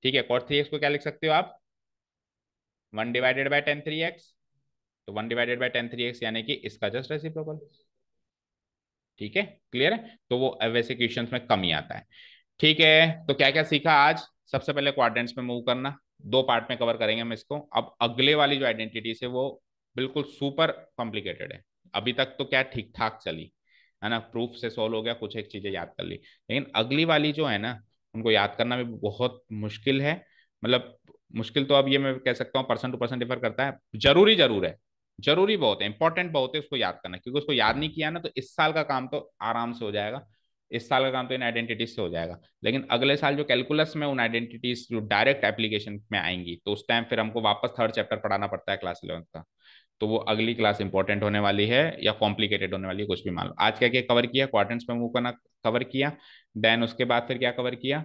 ठीक है, cot 3x को क्या लिख सकते हो आप? 1/10 3x। तो 1/10 3x यानी कि इसका जस्ट रेसिप्रोकल। ठीक है, क्लियर है? तो वो वैसे क्वेश्चंस में कम ही आता है। ठीक है, तो क्या क्या सीखा आज? सबसे पहले क्वाड्रेंट्स में मूव करना, दो पार्ट में कवर करेंगे हम इसको। अब अगले वाली जो आइडेंटिटीज है वो बिल्कुल सुपर कॉम्प्लिकेटेड है। अभी तक तो क्या ठीक ठाक चली है ना, प्रूफ से सॉल्व हो गया, कुछ एक चीजें याद कर ली, लेकिन अगली वाली जो है ना उनको याद करना भी बहुत मुश्किल है। मतलब मुश्किल तो अब ये मैं कह सकता हूँ पर्सन टू पर्सन डिफर करता है। जरूरी जरूर है, जरूरी बहुत है, इंपॉर्टेंट बहुत है उसको याद करना, क्योंकि उसको याद नहीं किया ना तो इस साल का काम तो आराम से हो जाएगा। इस साल का काम तो इन आइडेंटिटीज से हो जाएगा, लेकिन अगले साल जो कैलकुलस में उन आइडेंटिटीज जो डायरेक्ट एप्लीकेशन में आएंगी तो उस टाइम फिर हमको वापस थर्ड चैप्टर पढ़ाना पड़ता है क्लास 11 का। तो वो अगली क्लास इंपॉर्टेंट होने वाली है या कॉम्प्लिकेटेड होने वाली है, कुछ भी मान लो। आज क्या क्या कवर किया? क्वाड्रेंट्स में मूव करना कवर किया। देन उसके बाद फिर क्या कवर किया?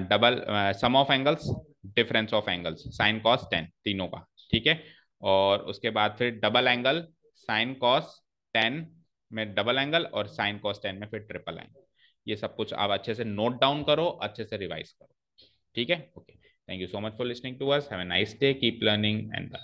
Double sum of angles, difference of angles, sine cos tan तीनों का। ठीक है, और उसके बाद फिर double angle, sine cos tan में डबल एंगल, और साइन कॉस टेन में फिर ट्रिपल एंगल। ये सब कुछ आप अच्छे से नोट डाउन करो, अच्छे से रिवाइज करो। ठीक है, okay. Thank you so much for listening to us. Have a nice day, keep learning and